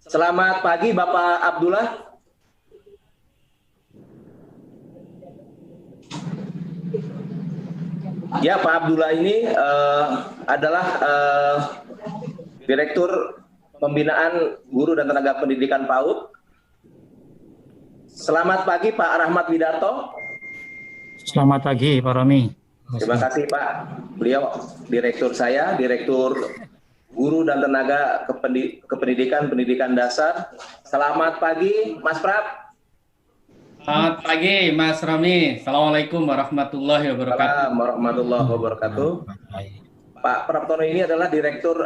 Selamat pagi Bapak Abdullah. Ya, Pak Abdullah ini adalah Direktur Pembinaan Guru dan Tenaga Pendidikan PAUD. Selamat pagi Pak Rahmat Widarto. Selamat pagi Pak Romi. Terima kasih Pak. Beliau Direktur saya, Direktur Guru dan Tenaga Pendidikan Dasar. Selamat pagi Mas Prab. Selamat pagi Mas Romi. Assalamualaikum warahmatullahi wabarakatuh. Assalamualaikum warahmatullahi wabarakatuh. Pak Praptono ini adalah Direktur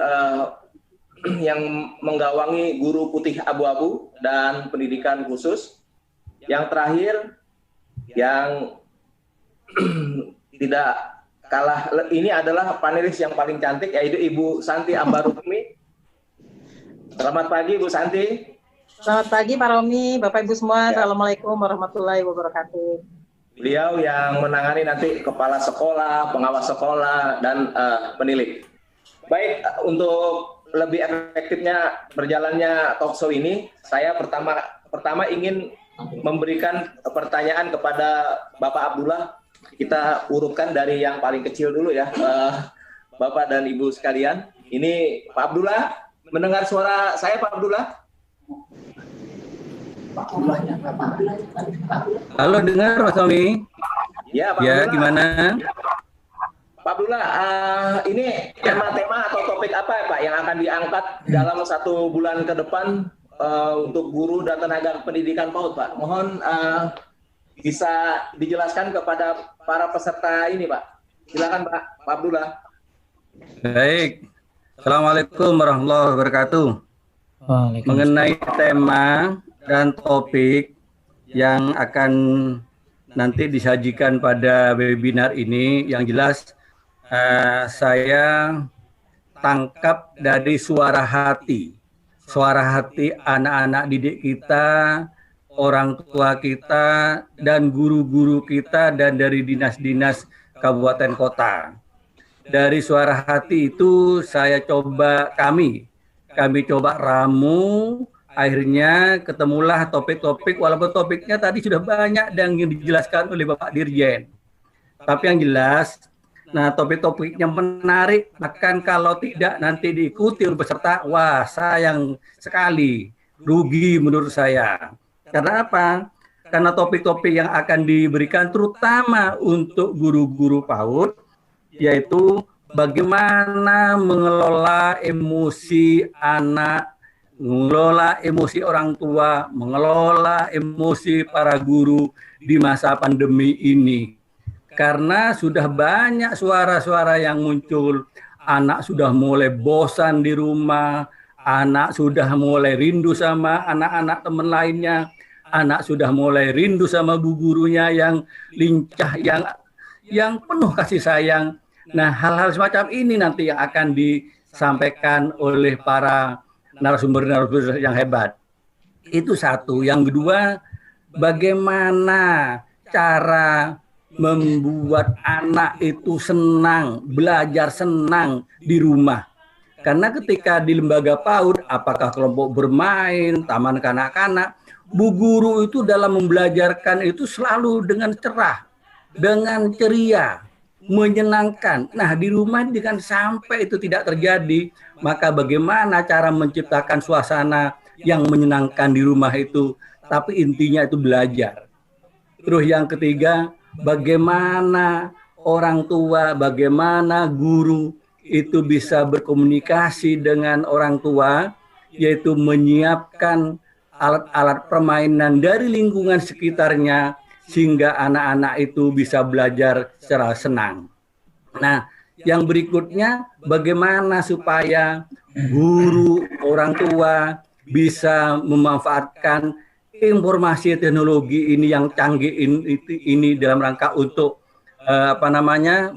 yang menggawangi Guru Putih Abu-Abu dan Pendidikan Khusus. Yang terakhir, yang tidak kalah, ini adalah panelis yang paling cantik, yaitu Ibu Santi Ambarukmi. Selamat pagi Bu Santi. Selamat pagi Pak Romi, Bapak Ibu semua. Ya. Assalamualaikum warahmatullahi wabarakatuh. Beliau yang menangani nanti kepala sekolah, pengawas sekolah, dan penilik. Baik, untuk lebih efektifnya berjalannya talkshow ini, saya pertama ingin memberikan pertanyaan kepada Bapak Abdullah. Kita urutkan dari yang paling kecil dulu ya, Bapak dan Ibu sekalian. Ini Pak Abdullah, mendengar suara saya Pak Abdullah? Halo, dengar Mas Tommy? Ya, Pak ya, Abdullah. Gimana? Pak Abdullah, ini tema-tema atau topik apa ya Pak yang akan diangkat dalam 1 bulan ke depan untuk guru dan tenaga pendidikan PAUD Pak? Mohon bisa dijelaskan kepada para peserta ini Pak. Silakan Pak Abdullah. Baik. Assalamualaikum warahmatullahi wabarakatuh. Waalaikumsalam. Mengenai tema dan topik yang akan nanti disajikan pada webinar ini, yang jelas saya tangkap dari suara hati anak-anak didik kita, orang tua kita, dan guru-guru kita, dan dari dinas-dinas kabupaten kota. Dari suara hati itu kami coba ramu, akhirnya ketemulah topik-topik, walaupun topiknya tadi sudah banyak dan yang dijelaskan oleh Bapak Dirjen. Tapi yang jelas, nah topik-topiknya menarik, bahkan kalau tidak nanti diikuti oleh peserta, wah sayang sekali, rugi menurut saya. Karena apa? Karena topik-topik yang akan diberikan terutama untuk guru-guru PAUD, yaitu bagaimana mengelola emosi anak, mengelola emosi orang tua, mengelola emosi para guru di masa pandemi ini. Karena sudah banyak suara-suara yang muncul, anak sudah mulai bosan di rumah, anak sudah mulai rindu sama anak-anak teman lainnya, anak sudah mulai rindu sama bu gurunya yang lincah, yang penuh kasih sayang. Nah, hal-hal semacam ini nanti yang akan disampaikan oleh para narasumber-narasumber yang hebat. Itu satu. Yang kedua, bagaimana cara membuat anak itu senang, belajar senang di rumah. Karena ketika di lembaga PAUD, apakah kelompok bermain, taman kanak-kanak, bu guru itu dalam membelajarkan itu selalu dengan cerah, dengan ceria, menyenangkan. Nah, di rumah dengan sampai itu tidak terjadi, maka bagaimana cara menciptakan suasana yang menyenangkan di rumah itu, tapi intinya itu belajar. Terus yang ketiga, bagaimana orang tua, bagaimana guru itu bisa berkomunikasi dengan orang tua, yaitu menyiapkan alat-alat permainan dari lingkungan sekitarnya, sehingga anak-anak itu bisa belajar secara senang. Nah, yang berikutnya, bagaimana supaya guru, orang tua bisa memanfaatkan informasi teknologi ini yang canggih ini dalam rangka untuk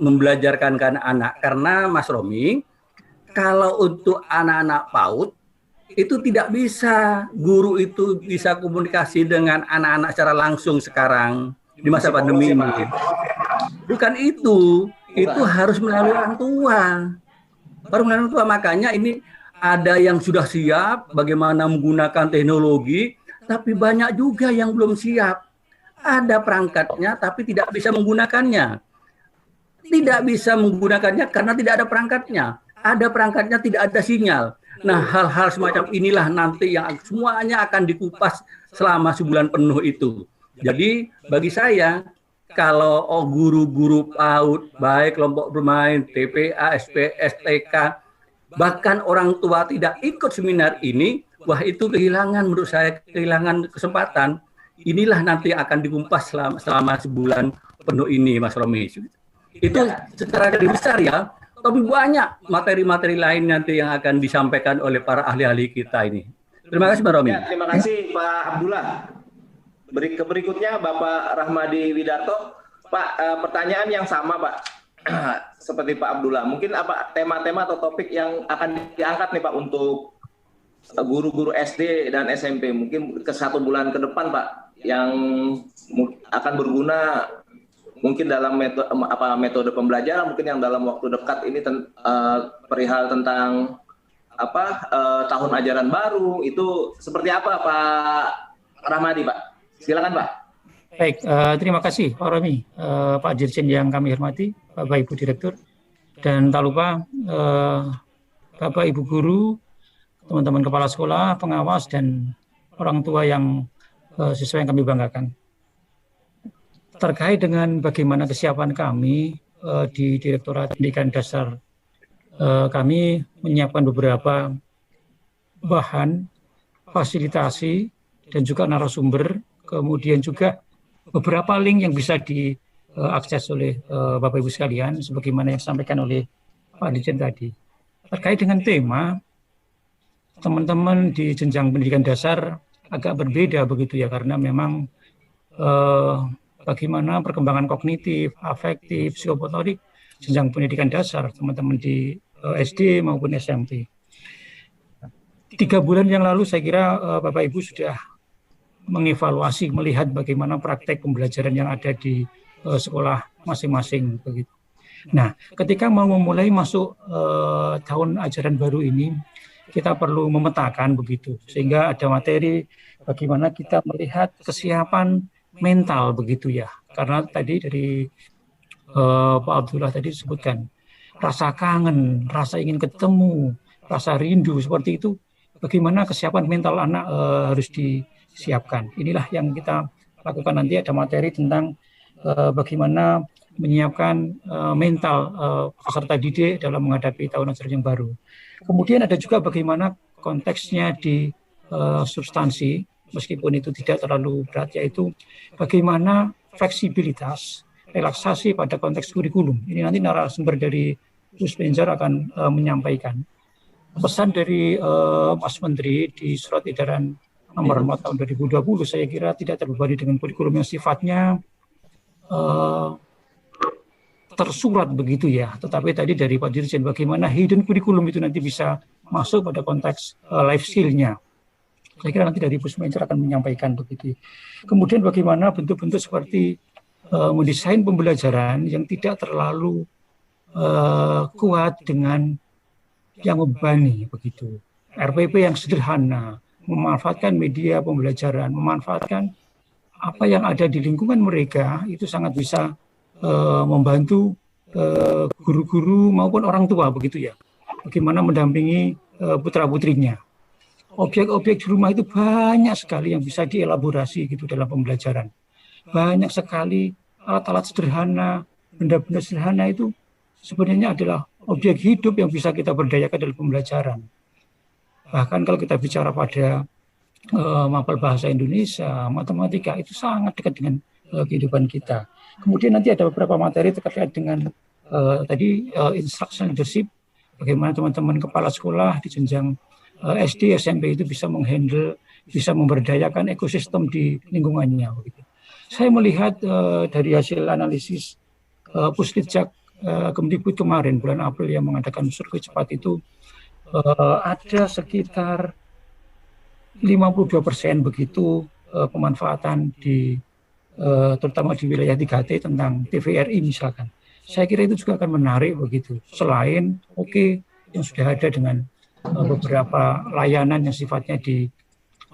membelajarkan ke anak-anak. Karena Mas Romi, kalau untuk anak-anak PAUD itu tidak bisa guru itu bisa komunikasi dengan anak-anak secara langsung sekarang di masa pandemi ini. Bukan itu harus melalui orang tua. Baru melalui orang tua, makanya ini ada yang sudah siap bagaimana menggunakan teknologi, tapi banyak juga yang belum siap. Ada perangkatnya tapi tidak bisa menggunakannya. Tidak bisa menggunakannya karena tidak ada perangkatnya. Ada perangkatnya, tidak ada sinyal. Nah, hal-hal semacam inilah nanti yang semuanya akan dikupas selama sebulan penuh itu. Jadi bagi saya, kalau guru-guru PAUD, baik kelompok bermain, TPA, SPS, TK, bahkan orang tua tidak ikut seminar ini, wah itu kehilangan, menurut saya kehilangan kesempatan. Inilah nanti akan dikupas selama sebulan penuh ini, Mas Romi. Itu secara garis besar ya. Tapi banyak materi-materi lain nanti yang akan disampaikan oleh para ahli-ahli kita ini. Terima kasih, Pak Romi. Ya, terima kasih, Pak Abdullah. Berikutnya, Bapak Rahmadi Widarto. Pak, pertanyaan yang sama, Pak. Seperti Pak Abdullah. Mungkin apa tema-tema atau topik yang akan diangkat nih, Pak, untuk guru-guru SD dan SMP? Mungkin ke 1 bulan ke depan, Pak, yang akan berguna mungkin dalam metode pembelajaran, mungkin yang dalam waktu dekat ini perihal tentang tahun ajaran baru, itu seperti apa, Pak Rahmadi, Pak? Silakan, Pak. Baik, terima kasih Pak Romi, Pak Dirjen yang kami hormati, Bapak Ibu Direktur, dan tak lupa Bapak Ibu Guru, teman-teman kepala sekolah, pengawas, dan orang tua yang siswa yang kami banggakan. Terkait dengan bagaimana kesiapan kami di Direktorat Pendidikan Dasar, kami menyiapkan beberapa bahan, fasilitasi, dan juga narasumber, kemudian juga beberapa link yang bisa diakses oleh Bapak Ibu sekalian, sebagaimana yang disampaikan oleh Pak Dirjen tadi. Terkait dengan tema, teman-teman di jenjang pendidikan dasar agak berbeda begitu ya, karena memang bagaimana perkembangan kognitif, afektif, psikomotorik jenjang pendidikan dasar teman-teman di SD maupun SMP. 3 bulan yang lalu saya kira Bapak Ibu sudah mengevaluasi, melihat bagaimana praktek pembelajaran yang ada di sekolah masing-masing begitu. Nah, ketika mau memulai masuk tahun ajaran baru ini, kita perlu memetakan begitu, sehingga ada materi bagaimana kita melihat kesiapan mental begitu ya. Karena tadi dari Pak Abdullah tadi disebutkan rasa kangen, rasa ingin ketemu, rasa rindu seperti itu. Bagaimana kesiapan mental anak harus disiapkan. Inilah yang kita lakukan nanti, ada materi tentang bagaimana menyiapkan mental peserta didik dalam menghadapi tahun ajaran yang baru. Kemudian ada juga bagaimana konteksnya di substansi, meskipun itu tidak terlalu berat, yaitu bagaimana fleksibilitas, relaksasi pada konteks kurikulum. Ini nanti narasumber dari Puspenjar akan menyampaikan. Pesan dari Mas Menteri di Surat Edaran Nomor 4 tahun 2020, saya kira tidak terbebani dengan kurikulum yang sifatnya tersurat begitu ya. Tetapi tadi dari Pak Dirjen, bagaimana hidden kurikulum itu nanti bisa masuk pada konteks life skill-nya. Saya kira nanti dari Puspenjar akan menyampaikan begitu. Kemudian bagaimana bentuk-bentuk seperti mendesain pembelajaran yang tidak terlalu kuat dengan yang membebani begitu. RPP yang sederhana, memanfaatkan media pembelajaran, memanfaatkan apa yang ada di lingkungan mereka, itu sangat bisa membantu guru-guru maupun orang tua begitu ya. Bagaimana mendampingi putra-putrinya. Objek-objek di rumah itu banyak sekali yang bisa dielaborasi gitu dalam pembelajaran. Banyak sekali alat-alat sederhana, benda-benda sederhana itu sebenarnya adalah objek hidup yang bisa kita berdayakan dalam pembelajaran. Bahkan kalau kita bicara pada mapel bahasa Indonesia, matematika, itu sangat dekat dengan kehidupan kita. Kemudian nanti ada beberapa materi terkait dengan tadi instruction leadership, bagaimana teman-teman kepala sekolah di jenjang SD, SMP itu bisa menghandle, bisa memberdayakan ekosistem di lingkungannya. Begitu. Saya melihat dari hasil analisis Puslitjak Kemdikbud kemarin bulan April yang mengadakan survei cepat itu ada sekitar 52% begitu pemanfaatan di terutama di wilayah 3T tentang TVRI misalkan. Saya kira itu juga akan menarik begitu. Selain yang sudah ada dengan beberapa layanan yang sifatnya di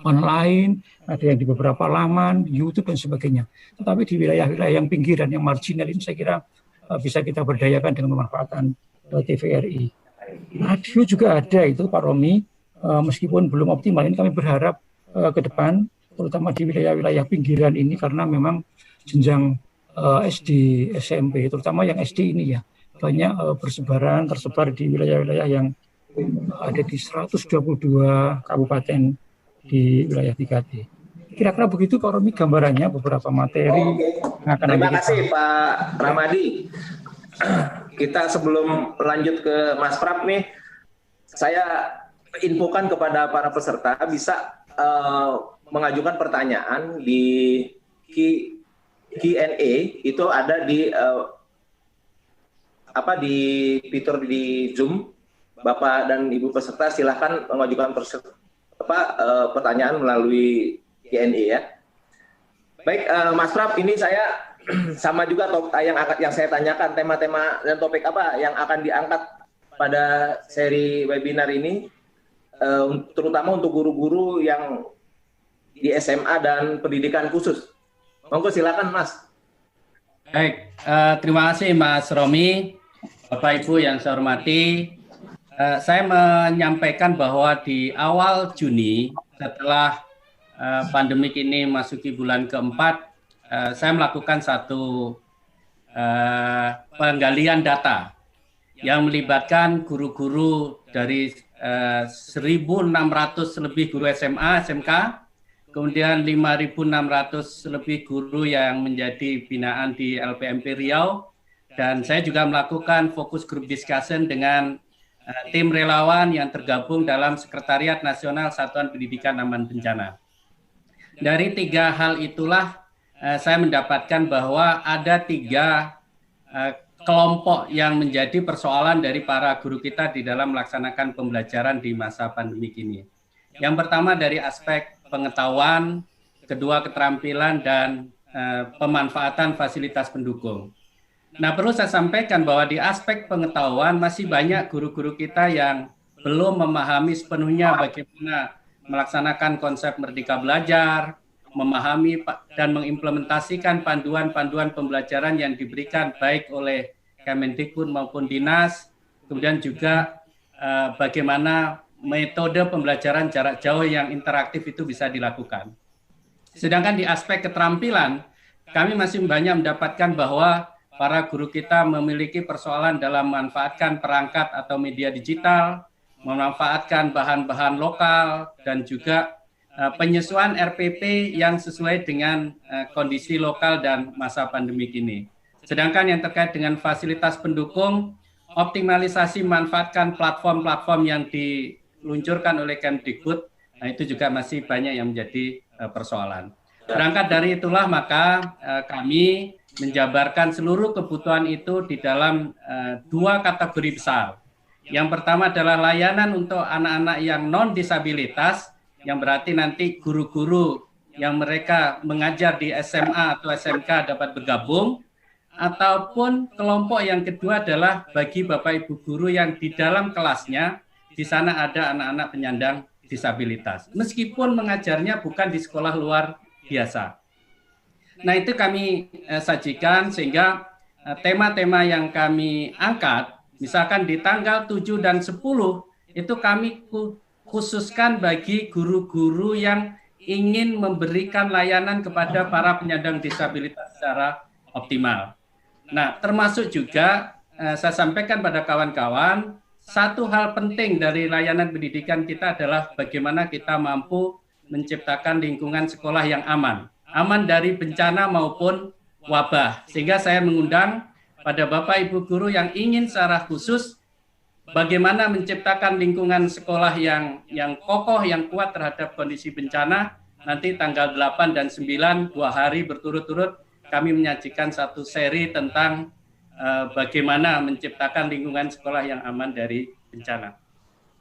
online, ada yang di beberapa laman, YouTube dan sebagainya. Tetapi di wilayah-wilayah yang pinggiran, yang marginal ini saya kira bisa kita berdayakan dengan pemanfaatan TVRI. Radio juga ada itu Pak Romi, meskipun belum optimal. Ini kami berharap ke depan, terutama di wilayah-wilayah pinggiran ini, karena memang jenjang SD, SMP, terutama yang SD ini ya, banyak tersebar di wilayah-wilayah yang ada di 122 kabupaten di wilayah 3T. Kira-kira begitu Pak Romi gambarannya, beberapa materi. Terima kasih Pak Ramadi. Kita sebelum lanjut ke Mas Prap nih, saya infokan kepada para peserta bisa mengajukan pertanyaan di Q&A, itu ada di di fitur di Zoom. Bapak dan Ibu peserta silahkan mengajukan pertanyaan melalui Q&A ya. Baik, Mas Prap, ini saya sama juga yang saya tanyakan, tema-tema dan topik apa yang akan diangkat pada seri webinar ini, terutama untuk guru-guru yang di SMA dan pendidikan khusus. Monggo silakan Mas. Baik, terima kasih Mas Romi, Bapak Ibu yang saya hormati. Saya menyampaikan bahwa di awal Juni setelah pandemik ini masuki bulan keempat, saya melakukan satu penggalian data yang melibatkan guru-guru dari 1.600 lebih guru SMA, SMK, kemudian 5.600 lebih guru yang menjadi binaan di LPMP Riau, Dan saya juga melakukan fokus group discussion dengan tim relawan yang tergabung dalam Sekretariat Nasional Satuan Pendidikan Aman Bencana. Dari 3 hal itulah saya mendapatkan bahwa ada 3 kelompok yang menjadi persoalan dari para guru kita di dalam melaksanakan pembelajaran di masa pandemi ini. Yang pertama dari aspek pengetahuan, kedua keterampilan, dan pemanfaatan fasilitas pendukung. Nah, perlu saya sampaikan bahwa di aspek pengetahuan masih banyak guru-guru kita yang belum memahami sepenuhnya bagaimana melaksanakan konsep Merdeka Belajar, memahami dan mengimplementasikan panduan-panduan pembelajaran yang diberikan baik oleh Kemendikbud maupun Dinas, kemudian juga bagaimana metode pembelajaran jarak jauh yang interaktif itu bisa dilakukan. Sedangkan di aspek keterampilan, kami masih banyak mendapatkan bahwa para guru kita memiliki persoalan dalam memanfaatkan perangkat atau media digital, memanfaatkan bahan-bahan lokal, dan juga penyesuaian RPP yang sesuai dengan kondisi lokal dan masa pandemi ini. Sedangkan yang terkait dengan fasilitas pendukung, optimalisasi memanfaatkan platform-platform yang diluncurkan oleh Kemdikbud, nah itu juga masih banyak yang menjadi persoalan. Berangkat dari itulah maka kami menjabarkan seluruh kebutuhan itu di dalam 2 kategori besar. Yang pertama adalah layanan untuk anak-anak yang non-disabilitas, yang berarti nanti guru-guru yang mereka mengajar di SMA atau SMK dapat bergabung, ataupun kelompok yang kedua adalah bagi Bapak Ibu guru yang di dalam kelasnya, di sana ada anak-anak penyandang disabilitas. Meskipun mengajarnya bukan di sekolah luar biasa. Nah, itu kami sajikan sehingga tema-tema yang kami angkat, misalkan di tanggal 7 dan 10, itu kami khususkan bagi guru-guru yang ingin memberikan layanan kepada para penyandang disabilitas secara optimal. Nah, termasuk juga saya sampaikan pada kawan-kawan, satu hal penting dari layanan pendidikan kita adalah bagaimana kita mampu menciptakan lingkungan sekolah yang aman dari bencana maupun wabah. Sehingga saya mengundang pada Bapak Ibu guru yang ingin secara khusus bagaimana menciptakan lingkungan sekolah yang kokoh, yang kuat terhadap kondisi bencana. Nanti tanggal 8 dan 9, 2 hari berturut-turut, kami menyajikan satu seri tentang bagaimana menciptakan lingkungan sekolah yang aman dari bencana.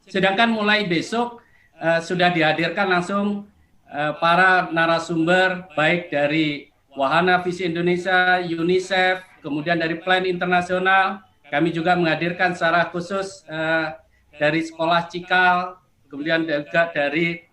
Sedangkan mulai besok sudah dihadirkan langsung para narasumber baik dari Wahana Visi Indonesia, UNICEF, kemudian dari Plan Internasional. Kami juga menghadirkan secara khusus dari Sekolah Cikal, kemudian juga dari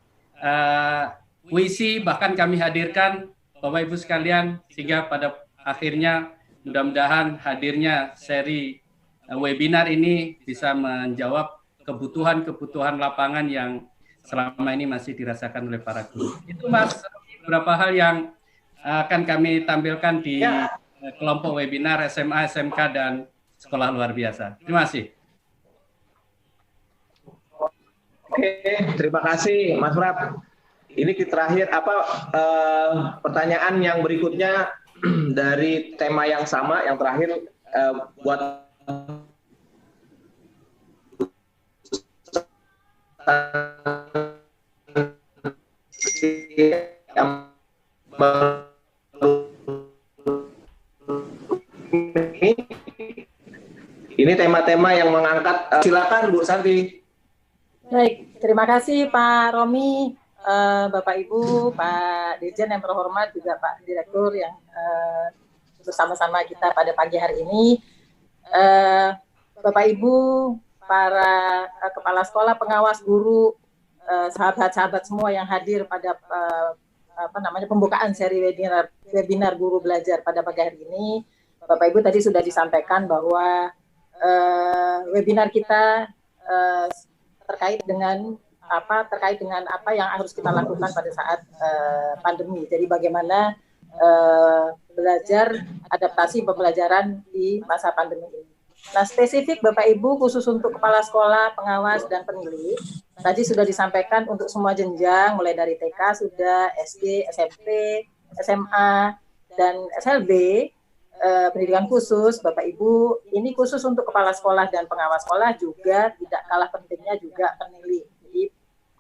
WISI, bahkan kami hadirkan Bapak Ibu sekalian, sehingga pada akhirnya mudah-mudahan hadirnya seri webinar ini bisa menjawab kebutuhan-kebutuhan lapangan yang selama ini masih dirasakan oleh para guru. Itu Mas, beberapa hal yang akan kami tampilkan di kelompok webinar SMA, SMK, dan sekolah luar biasa. Terima kasih. Oke, terima kasih Mas Prab. Ini terakhir pertanyaan yang berikutnya dari tema yang sama, yang terakhir buat ini tema-tema yang mengangkat. Silakan Bu Santi. Baik, terima kasih Pak Romi, Bapak Ibu, Pak Dirjen yang terhormat, juga Pak Direktur yang bersama-sama kita pada pagi hari ini. Bapak Ibu, para kepala sekolah, pengawas, guru, sahabat-sahabat semua yang hadir pada pembukaan seri webinar Guru Belajar pada pagi hari ini. Bapak Ibu tadi sudah disampaikan bahwa webinar kita terkait dengan apa yang harus kita lakukan pada saat pandemi. Jadi bagaimana belajar adaptasi pembelajaran di masa pandemi ini. Nah, spesifik Bapak Ibu khusus untuk kepala sekolah, pengawas, dan penilik, tadi sudah disampaikan untuk semua jenjang, mulai dari TK sudah, SD, SMP, SMA, dan SLB, pendidikan khusus, Bapak Ibu, ini khusus untuk kepala sekolah dan pengawas sekolah, juga tidak kalah pentingnya juga penilai. Jadi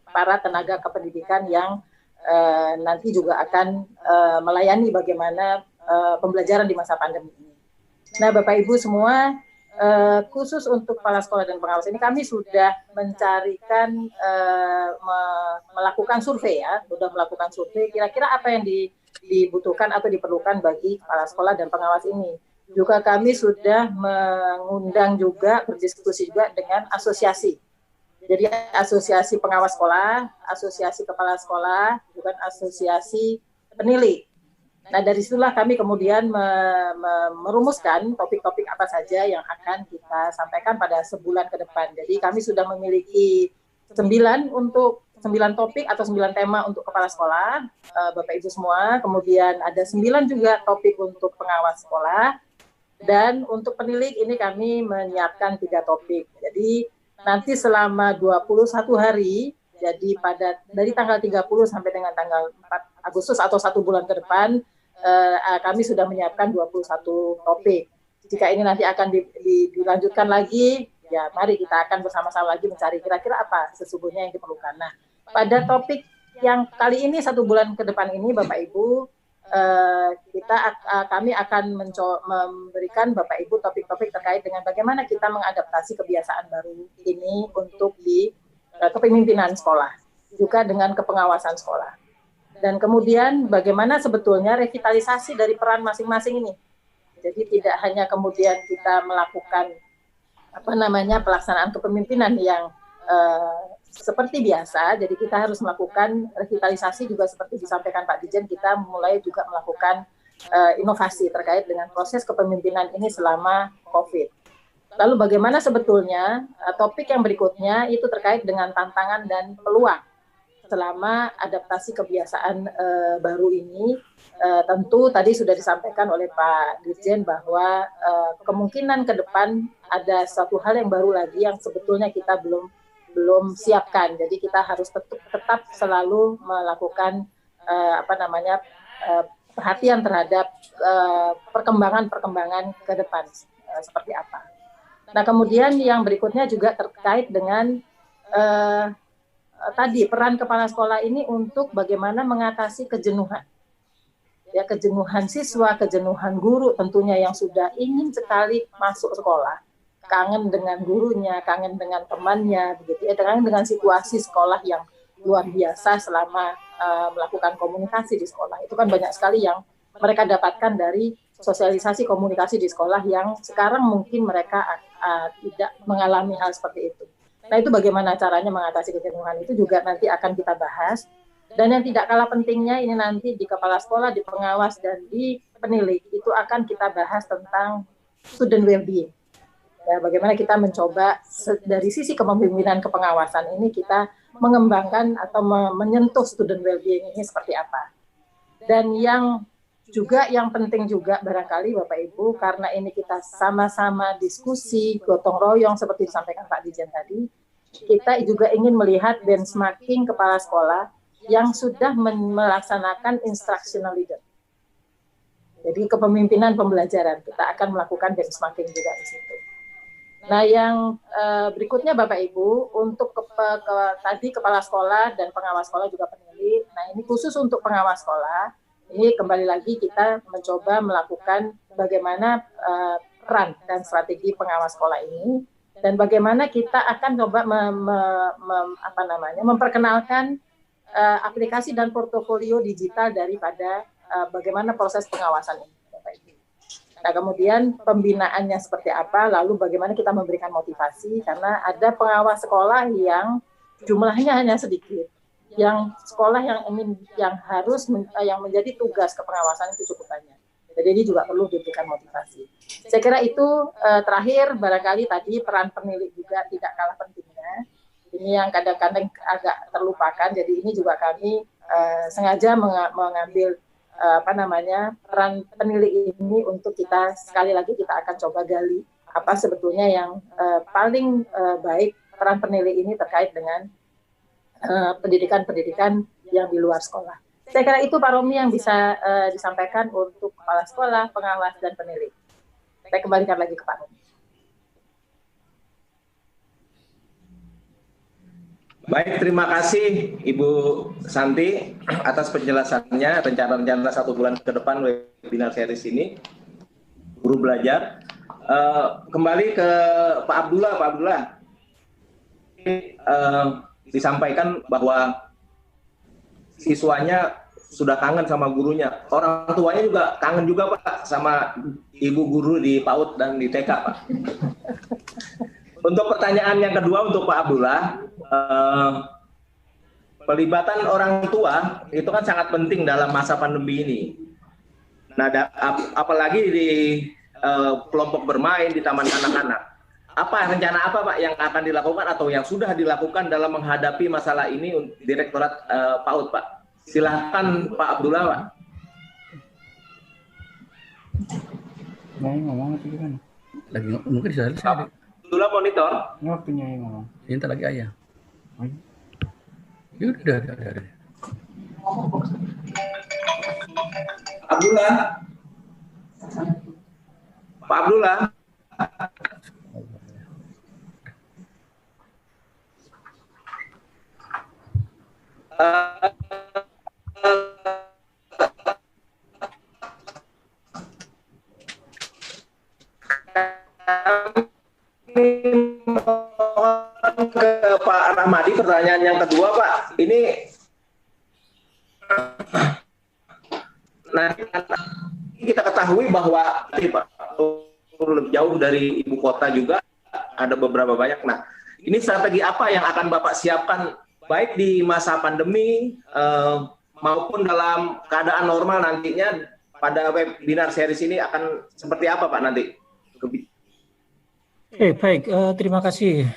para tenaga kependidikan yang nanti juga akan melayani bagaimana pembelajaran di masa pandemi ini. Nah, Bapak Ibu semua, khusus untuk kepala sekolah dan pengawas ini kami sudah mencarikan, melakukan survei ya, sudah melakukan survei kira-kira apa yang dibutuhkan atau diperlukan bagi kepala sekolah dan pengawas ini. Juga kami sudah mengundang juga, berdiskusi juga dengan asosiasi. Jadi asosiasi pengawas sekolah, asosiasi kepala sekolah, bukan asosiasi penilai. Nah, dari situlah kami kemudian merumuskan topik-topik apa saja yang akan kita sampaikan pada sebulan ke depan. Jadi kami sudah memiliki 9 topik atau 9 tema untuk kepala sekolah, Bapak Ibu semua. Kemudian ada 9 juga topik untuk pengawas sekolah. Dan untuk penilik ini kami menyiapkan 3 topik. Jadi nanti selama 21 hari, jadi dari tanggal 30 sampai dengan tanggal 4 Agustus atau 1 bulan ke depan, kami sudah menyiapkan 21 topik. Jika ini nanti akan dilanjutkan lagi, ya mari kita akan bersama-sama lagi mencari kira-kira apa sesungguhnya yang diperlukan. Nah, pada topik yang kali ini 1 bulan ke depan ini, Bapak Ibu, kami akan memberikan Bapak Ibu topik-topik terkait dengan bagaimana kita mengadaptasi kebiasaan baru ini untuk di kepemimpinan sekolah, juga dengan kepengawasan sekolah. Dan kemudian bagaimana sebetulnya revitalisasi dari peran masing-masing ini. Jadi tidak hanya kemudian kita melakukan pelaksanaan kepemimpinan yang seperti biasa, jadi kita harus melakukan revitalisasi juga seperti disampaikan Pak Dirjen, kita mulai juga melakukan inovasi terkait dengan proses kepemimpinan ini selama COVID. Lalu bagaimana sebetulnya topik yang berikutnya itu terkait dengan tantangan dan peluang selama adaptasi kebiasaan baru ini. Tentu tadi sudah disampaikan oleh Pak Dirjen bahwa kemungkinan ke depan ada satu hal yang baru lagi yang sebetulnya kita belum siapkan. Jadi kita harus tetap selalu melakukan perhatian terhadap perkembangan ke depan seperti apa. Nah, kemudian yang berikutnya juga terkait dengan tadi peran kepala sekolah ini untuk bagaimana mengatasi kejenuhan. Ya, kejenuhan siswa, kejenuhan guru tentunya yang sudah ingin sekali masuk sekolah, kangen dengan gurunya, kangen dengan temannya, begitu ya, dengan situasi sekolah yang luar biasa selama melakukan komunikasi di sekolah. Itu kan banyak sekali yang mereka dapatkan dari sosialisasi komunikasi di sekolah yang sekarang mungkin mereka tidak mengalami hal seperti itu. Nah, itu bagaimana caranya mengatasi kejenuhan itu juga nanti akan kita bahas. Dan yang tidak kalah pentingnya ini nanti di kepala sekolah, di pengawas, dan di penilik itu akan kita bahas tentang student well-being. Ya, bagaimana kita mencoba dari sisi kepemimpinan kepengawasan ini kita mengembangkan atau menyentuh student well-being ini seperti apa. Dan yang penting juga barangkali Bapak Ibu, karena ini kita sama-sama diskusi, gotong royong seperti disampaikan Pak Dirjen tadi, kita juga ingin melihat benchmarking kepala sekolah yang sudah melaksanakan instructional leader. Jadi kepemimpinan pembelajaran, kita akan melakukan benchmarking juga di situ. Nah, yang berikutnya Bapak Ibu, untuk tadi kepala sekolah dan pengawas sekolah juga penilai. Nah, ini khusus untuk pengawas sekolah. Ini kembali lagi kita mencoba melakukan bagaimana peran dan strategi pengawas sekolah ini, dan bagaimana kita akan coba memperkenalkan aplikasi dan portofolio digital daripada bagaimana proses pengawasan ini, Bapak Ibu. Nah, kemudian pembinaannya seperti apa, lalu bagaimana kita memberikan motivasi, karena ada pengawas sekolah yang jumlahnya hanya sedikit, yang sekolah yang menjadi tugas kepengawasan itu cukup banyak. Jadi ini juga perlu diberikan motivasi. Saya kira itu terakhir, barangkali tadi peran penilik juga tidak kalah pentingnya. Ini yang kadang-kadang agak terlupakan. Jadi ini juga kami sengaja mengambil peran penilik ini untuk kita sekali lagi kita akan coba gali apa sebetulnya yang paling baik peran penilik ini terkait dengan pendidikan-pendidikan yang di luar sekolah. Saya kira itu Pak Romi yang bisa disampaikan untuk kepala sekolah, pengawas, dan penilik. Saya kembalikan lagi ke Pak Romi. Baik, terima kasih Ibu Santi atas penjelasannya, rencana-rencana 1 bulan ke depan webinar series ini, Guru Belajar. Kembali ke Pak Abdullah. Pak Abdullah, disampaikan bahwa siswanya sudah kangen sama gurunya. Orang tuanya juga kangen juga Pak sama ibu guru di PAUD dan di TK Pak. Untuk pertanyaan yang kedua untuk Pak Abdullah, pelibatan orang tua itu kan sangat penting dalam masa pandemi ini. Nah, apalagi di kelompok bermain di taman anak-anak. Rencana apa Pak yang akan dilakukan atau yang sudah dilakukan dalam menghadapi masalah ini Direktorat PAUD Pak? Silahkan Pak Abdullah Pak. Mau ngomong atau gimana? Lagi mungkin sudah selesai. Abdullah monitor. Waktunya yang ngomong. Ini lagi ayah. Ya udah. Abdullah. Pak Abdullah. Ke Pak Rahmadi, pertanyaan yang kedua Pak, ini nanti kita ketahui bahwa Pak lebih jauh dari ibu kota juga ada beberapa banyak. Nah, ini strategi apa yang akan Bapak siapkan baik di masa pandemi maupun dalam keadaan normal nantinya pada webinar series ini akan seperti apa Pak nanti? Baik, terima kasih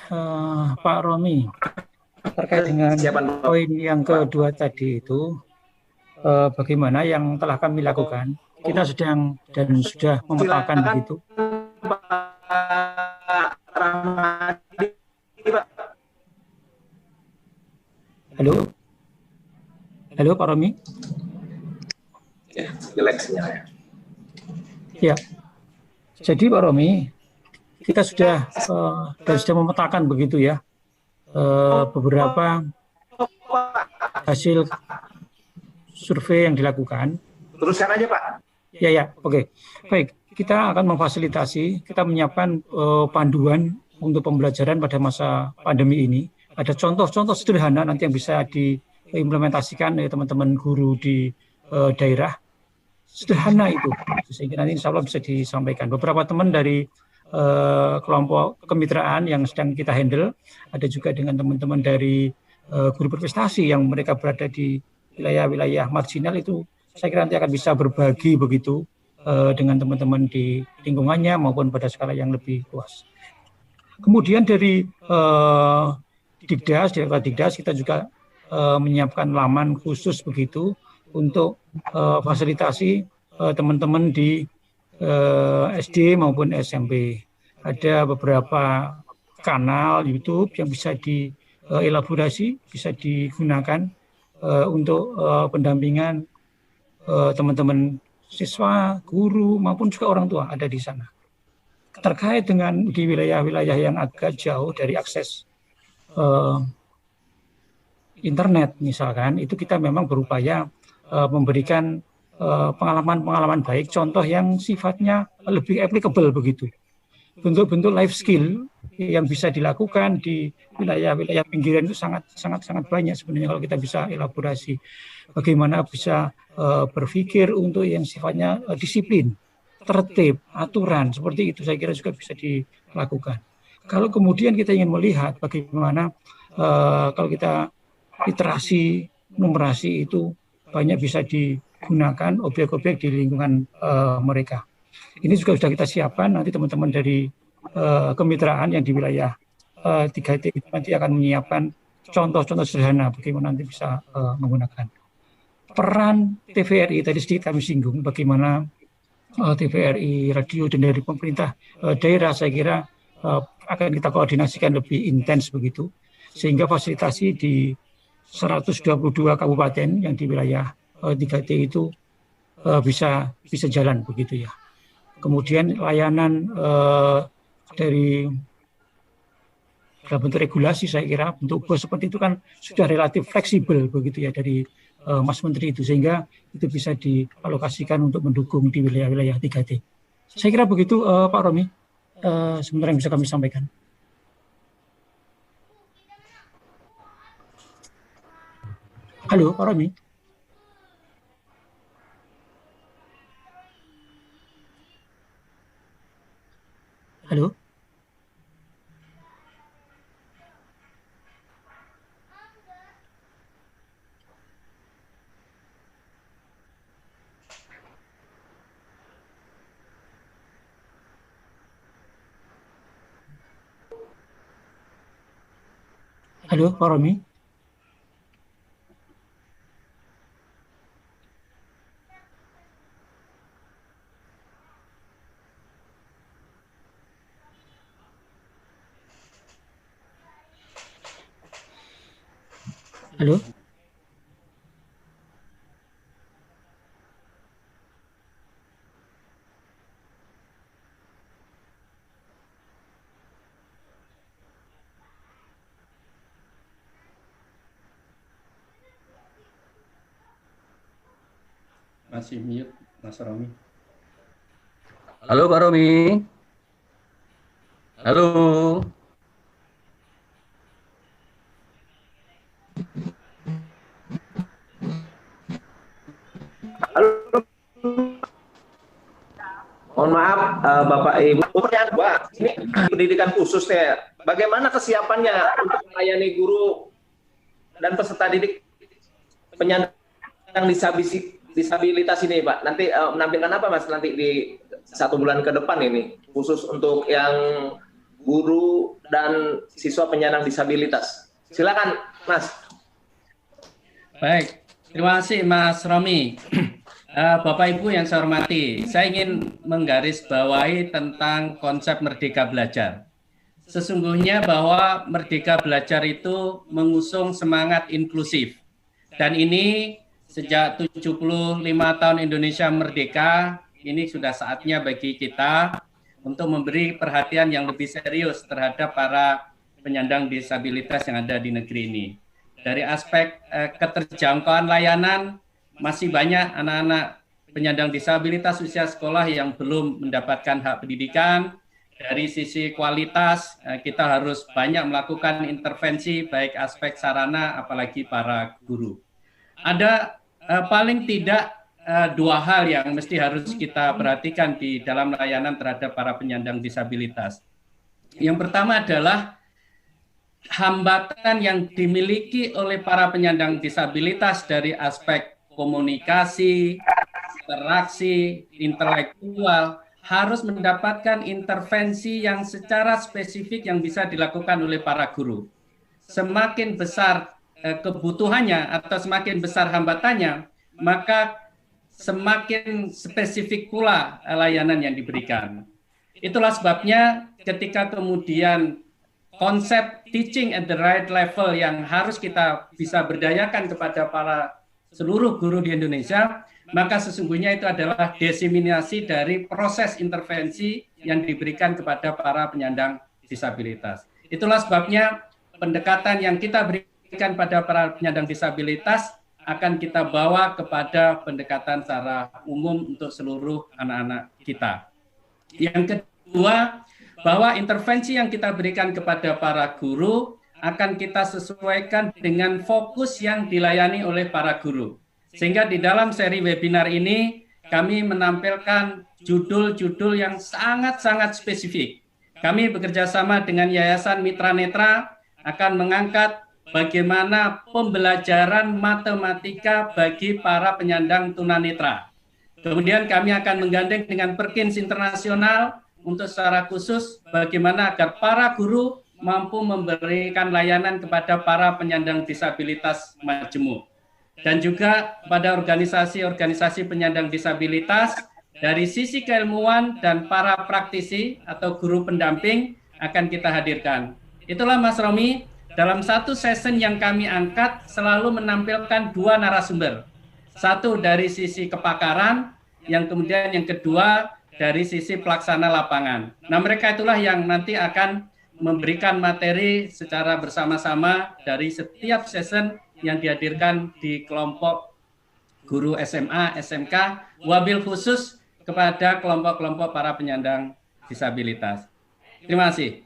Pak Romi. Terkait dengan poin yang kedua tadi itu, bagaimana yang telah kami lakukan, kita sedang dan sudah memetakan begitu. Halo Pak Romi. Ya, jadi Pak Romi, kita sudah memetakan begitu ya beberapa hasil survei yang dilakukan. Teruskan aja Pak. Ya, oke. Baik, kita akan memfasilitasi, kita menyiapkan panduan untuk pembelajaran pada masa pandemi ini. Ada contoh-contoh sederhana nanti yang bisa diimplementasikan oleh teman-teman guru di daerah. Sederhana itu, sehingga nanti insya Allah bisa disampaikan. Beberapa teman dari kelompok kemitraan yang sedang kita handle, ada juga dengan teman-teman dari guru berprestasi yang mereka berada di wilayah-wilayah marginal itu, saya kira nanti akan bisa berbagi begitu dengan teman-teman di lingkungannya maupun pada skala yang lebih luas. Kemudian dari Dikdas kita juga menyiapkan laman khusus begitu untuk fasilitasi teman-teman di SD maupun SMP. Ada beberapa kanal YouTube yang bisa dielaborasi, bisa digunakan untuk pendampingan teman-teman siswa, guru maupun juga orang tua ada di sana. Terkait dengan di wilayah-wilayah yang agak jauh dari akses internet misalkan, itu kita memang berupaya memberikan pengalaman-pengalaman baik, contoh yang sifatnya lebih applicable begitu. Bentuk-bentuk life skill yang bisa dilakukan di wilayah-wilayah pinggiran itu sangat banyak sebenarnya kalau kita bisa elaborasi. Bagaimana bisa berpikir untuk yang sifatnya disiplin, tertib, aturan, seperti itu saya kira juga bisa dilakukan. Kalau kemudian kita ingin melihat bagaimana kalau kita literasi, numerasi itu banyak bisa digunakan objek-objek di lingkungan mereka. Ini juga sudah kita siapkan, nanti teman-teman dari kemitraan yang di wilayah 3T nanti akan menyiapkan contoh-contoh sederhana bagaimana nanti bisa menggunakan. Peran TVRI tadi sedikit kami singgung, bagaimana TVRI, radio dan dari pemerintah daerah saya kira akan kita koordinasikan lebih intens begitu, sehingga fasilitasi di 122 kabupaten yang di wilayah 3T itu bisa jalan begitu ya. Kemudian layanan dari dalam bentuk regulasi, saya kira bentuk bos seperti itu kan sudah relatif fleksibel begitu ya dari Mas Menteri itu, sehingga itu bisa dialokasikan untuk mendukung di wilayah-wilayah 3T. Saya kira begitu Pak Romi, sebenarnya yang bisa kami sampaikan. Halo Pak Romi. Halo. Halo Pak Romi. Halo. Masih mute, Mas Romi. Halo Pak Romi. Halo. Mohon maaf, Bapak Ibu. Pertanyaan gua, ini pendidikan khususnya, bagaimana kesiapannya untuk melayani guru dan peserta didik penyandang disabilitas ini, Pak? Nanti menampilkan apa, Mas? Nanti di 1 bulan ke depan ini, khusus untuk yang guru dan siswa penyandang disabilitas. Silakan, Mas. Baik, terima kasih Mas Romi. Bapak Ibu yang saya hormati, saya ingin menggarisbawahi tentang konsep Merdeka Belajar. Sesungguhnya bahwa Merdeka Belajar itu mengusung semangat inklusif. Dan ini sejak 75 tahun Indonesia merdeka, ini sudah saatnya bagi kita untuk memberi perhatian yang lebih serius terhadap para penyandang disabilitas yang ada di negeri ini. Dari aspek keterjangkauan layanan, masih banyak anak-anak penyandang disabilitas usia sekolah yang belum mendapatkan hak pendidikan. Dari sisi kualitas, kita harus banyak melakukan intervensi baik aspek sarana apalagi para guru. Ada paling tidak 2 hal yang mesti harus kita perhatikan di dalam layanan terhadap para penyandang disabilitas. Yang pertama adalah hambatan yang dimiliki oleh para penyandang disabilitas dari aspek komunikasi, interaksi, intelektual harus mendapatkan intervensi yang secara spesifik yang bisa dilakukan oleh para guru. Semakin besar kebutuhannya atau semakin besar hambatannya, maka semakin spesifik pula layanan yang diberikan. Itulah sebabnya ketika kemudian konsep teaching at the right level yang harus kita bisa berdayakan kepada para seluruh guru di Indonesia, maka sesungguhnya itu adalah diseminasi dari proses intervensi yang diberikan kepada para penyandang disabilitas. Itulah sebabnya pendekatan yang kita berikan pada para penyandang disabilitas akan kita bawa kepada pendekatan secara umum untuk seluruh anak-anak kita. Yang kedua, bahwa intervensi yang kita berikan kepada para guru akan kita sesuaikan dengan fokus yang dilayani oleh para guru. Sehingga di dalam seri webinar ini kami menampilkan judul-judul yang sangat-sangat spesifik. Kami bekerja sama dengan Yayasan Mitra Netra akan mengangkat bagaimana pembelajaran matematika bagi para penyandang tunanetra. Kemudian kami akan menggandeng dengan Perkins Internasional untuk secara khusus bagaimana agar para guru mampu memberikan layanan kepada para penyandang disabilitas majemuk. Dan juga pada organisasi-organisasi penyandang disabilitas dari sisi keilmuan dan para praktisi atau guru pendamping akan kita hadirkan. Itulah Mas Romi, dalam satu session yang kami angkat selalu menampilkan 2 narasumber. Satu dari sisi kepakaran, yang kemudian yang kedua dari sisi pelaksana lapangan. Nah, mereka itulah yang nanti akan memberikan materi secara bersama-sama dari setiap session yang dihadirkan di kelompok guru SMA, SMK, wabil khusus kepada kelompok-kelompok para penyandang disabilitas. Terima kasih.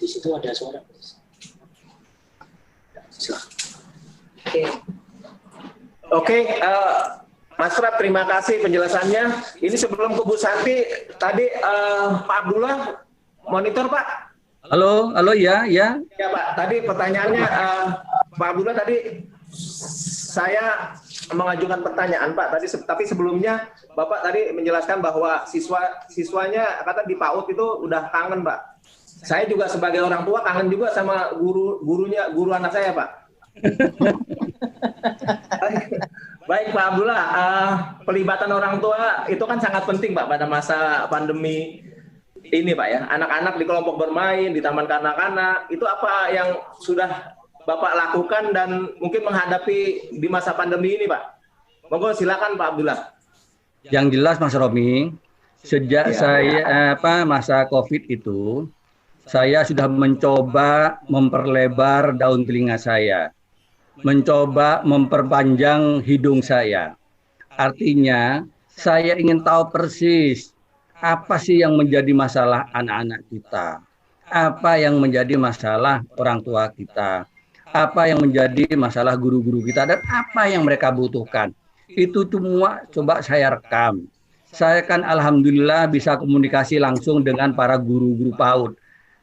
Di situ ada suara. Oke, Mas Rap, terima kasih penjelasannya. Ini sebelum ke Bu Santi, tadi Pak Abdullah monitor, Pak. Halo, ya. Ya, Pak. Tadi pertanyaannya, Pak Abdullah tadi saya mengajukan pertanyaan, Pak. Tapi sebelumnya Bapak tadi menjelaskan bahwa siswanya kata di PAUD itu udah kangen, Pak. Saya juga sebagai orang tua kangen juga sama guru anak saya, Pak. Baik, Pak Abdullah, pelibatan orang tua itu kan sangat penting, Pak, pada masa pandemi ini, Pak, ya. Anak-anak di kelompok bermain, di taman kanak-kanak, itu apa yang sudah Bapak lakukan dan mungkin menghadapi di masa pandemi ini, Pak? Monggo silakan, Pak Abdullah. Yang jelas, Mas Romi, sejak saya masa COVID itu, saya sudah mencoba memperlebar daun telinga saya, mencoba memperpanjang hidung saya. Artinya, saya ingin tahu persis apa sih yang menjadi masalah anak-anak kita, apa yang menjadi masalah orang tua kita, apa yang menjadi masalah guru-guru kita, dan apa yang mereka butuhkan. Itu semua coba saya rekam. Saya kan alhamdulillah bisa komunikasi langsung dengan para guru-guru PAUD,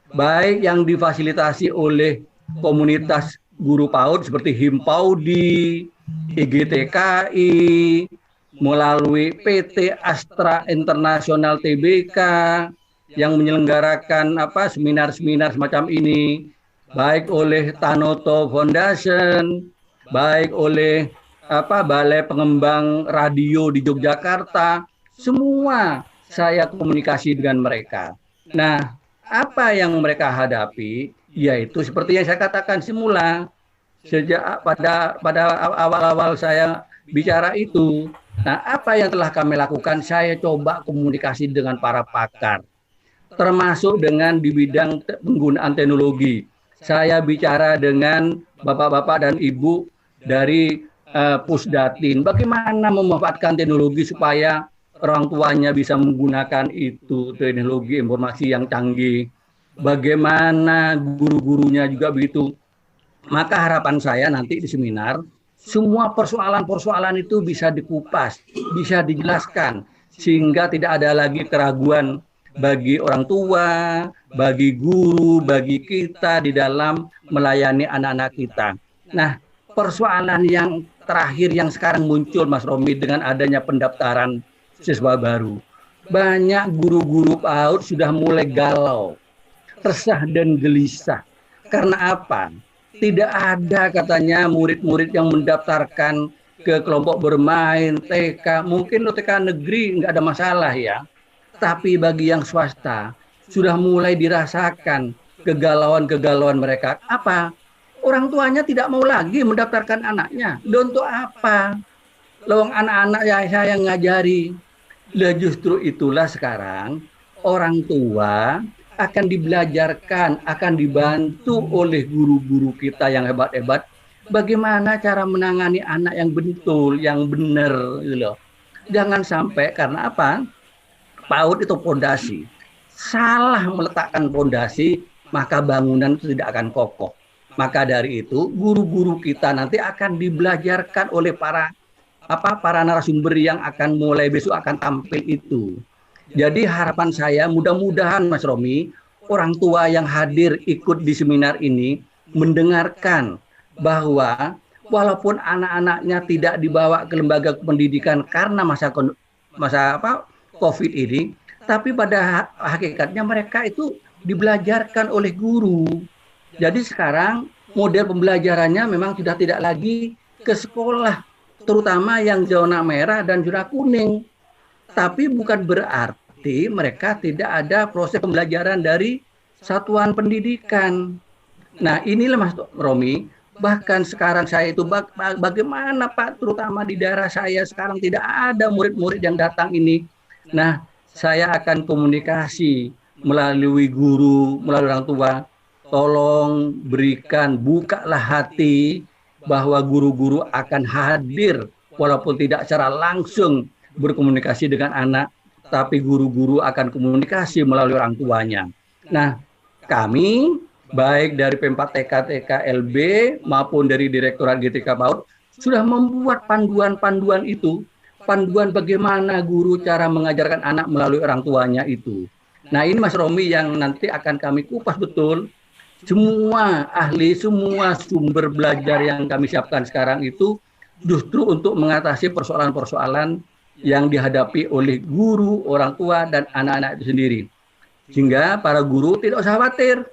baik yang difasilitasi oleh komunitas guru PAUD seperti Himpaudi, IGTKI, melalui PT Astra Internasional TBK yang menyelenggarakan seminar-seminar semacam ini, baik oleh Tanoto Foundation, baik oleh Balai Pengembang Radio di Yogyakarta, semua saya komunikasi dengan mereka. Nah, apa yang mereka hadapi, yaitu seperti yang saya katakan semula, sejak pada awal-awal saya bicara itu. Nah, apa yang telah kami lakukan, saya coba komunikasi dengan para pakar, termasuk dengan di bidang penggunaan teknologi. Saya bicara dengan bapak-bapak dan ibu dari Pusdatin, bagaimana memanfaatkan teknologi supaya orang tuanya bisa menggunakan itu, teknologi informasi yang canggih. Bagaimana guru-gurunya juga begitu. Maka harapan saya nanti di seminar, semua persoalan-persoalan itu bisa dikupas, bisa dijelaskan, sehingga tidak ada lagi keraguan bagi orang tua, bagi guru, bagi kita di dalam melayani anak-anak kita. Nah, persoalan yang terakhir yang sekarang muncul, Mas Romi, dengan adanya pendaftaran siswa baru. Banyak guru-guru PAUD sudah mulai galau, resah dan gelisah. Karena apa? Tidak ada katanya murid-murid yang mendaftarkan ke kelompok bermain, TK. Mungkin TK negeri nggak ada masalah ya. Tapi bagi yang swasta, sudah mulai dirasakan kegalauan-kegalauan mereka. Apa? Orang tuanya tidak mau lagi mendaftarkan anaknya. Untuk apa? Lawang anak-anak saya yang ngajari. Lah justru itulah sekarang orang tua akan dibelajarkan, akan dibantu oleh guru-guru kita yang hebat-hebat bagaimana cara menangani anak yang betul, yang benar gitu loh. Jangan sampai karena apa? PAUD itu fondasi. Salah meletakkan fondasi, maka bangunan itu tidak akan kokoh. Maka dari itu guru-guru kita nanti akan dibelajarkan oleh para narasumber yang akan mulai besok akan tampil itu. Jadi harapan saya mudah-mudahan Mas Romi, orang tua yang hadir ikut di seminar ini mendengarkan bahwa walaupun anak-anaknya tidak dibawa ke lembaga pendidikan karena masa COVID ini, tapi pada hakikatnya mereka itu dibelajarkan oleh guru. Jadi sekarang model pembelajarannya memang sudah tidak lagi ke sekolah terutama yang zona merah dan zona kuning. Tapi bukan berarti mereka tidak ada proses pembelajaran dari satuan pendidikan. Nah, inilah Mas Romi, bahkan sekarang saya itu bagaimana Pak, terutama di daerah saya sekarang tidak ada murid-murid yang datang ini. Nah, saya akan komunikasi melalui guru, melalui orang tua. Tolong berikan, bukalah hati bahwa guru-guru akan hadir walaupun tidak secara langsung berkomunikasi dengan anak, tapi guru-guru akan komunikasi melalui orang tuanya. Nah, kami baik dari Pempat TK TKLB maupun dari Direktorat GTK PAUD sudah membuat panduan-panduan itu, panduan bagaimana guru cara mengajarkan anak melalui orang tuanya itu. Nah, ini Mas Romi yang nanti akan kami kupas betul. Semua ahli, semua sumber belajar yang kami siapkan sekarang itu justru untuk mengatasi persoalan-persoalan yang dihadapi oleh guru, orang tua, dan anak-anak itu sendiri. Sehingga para guru tidak usah khawatir.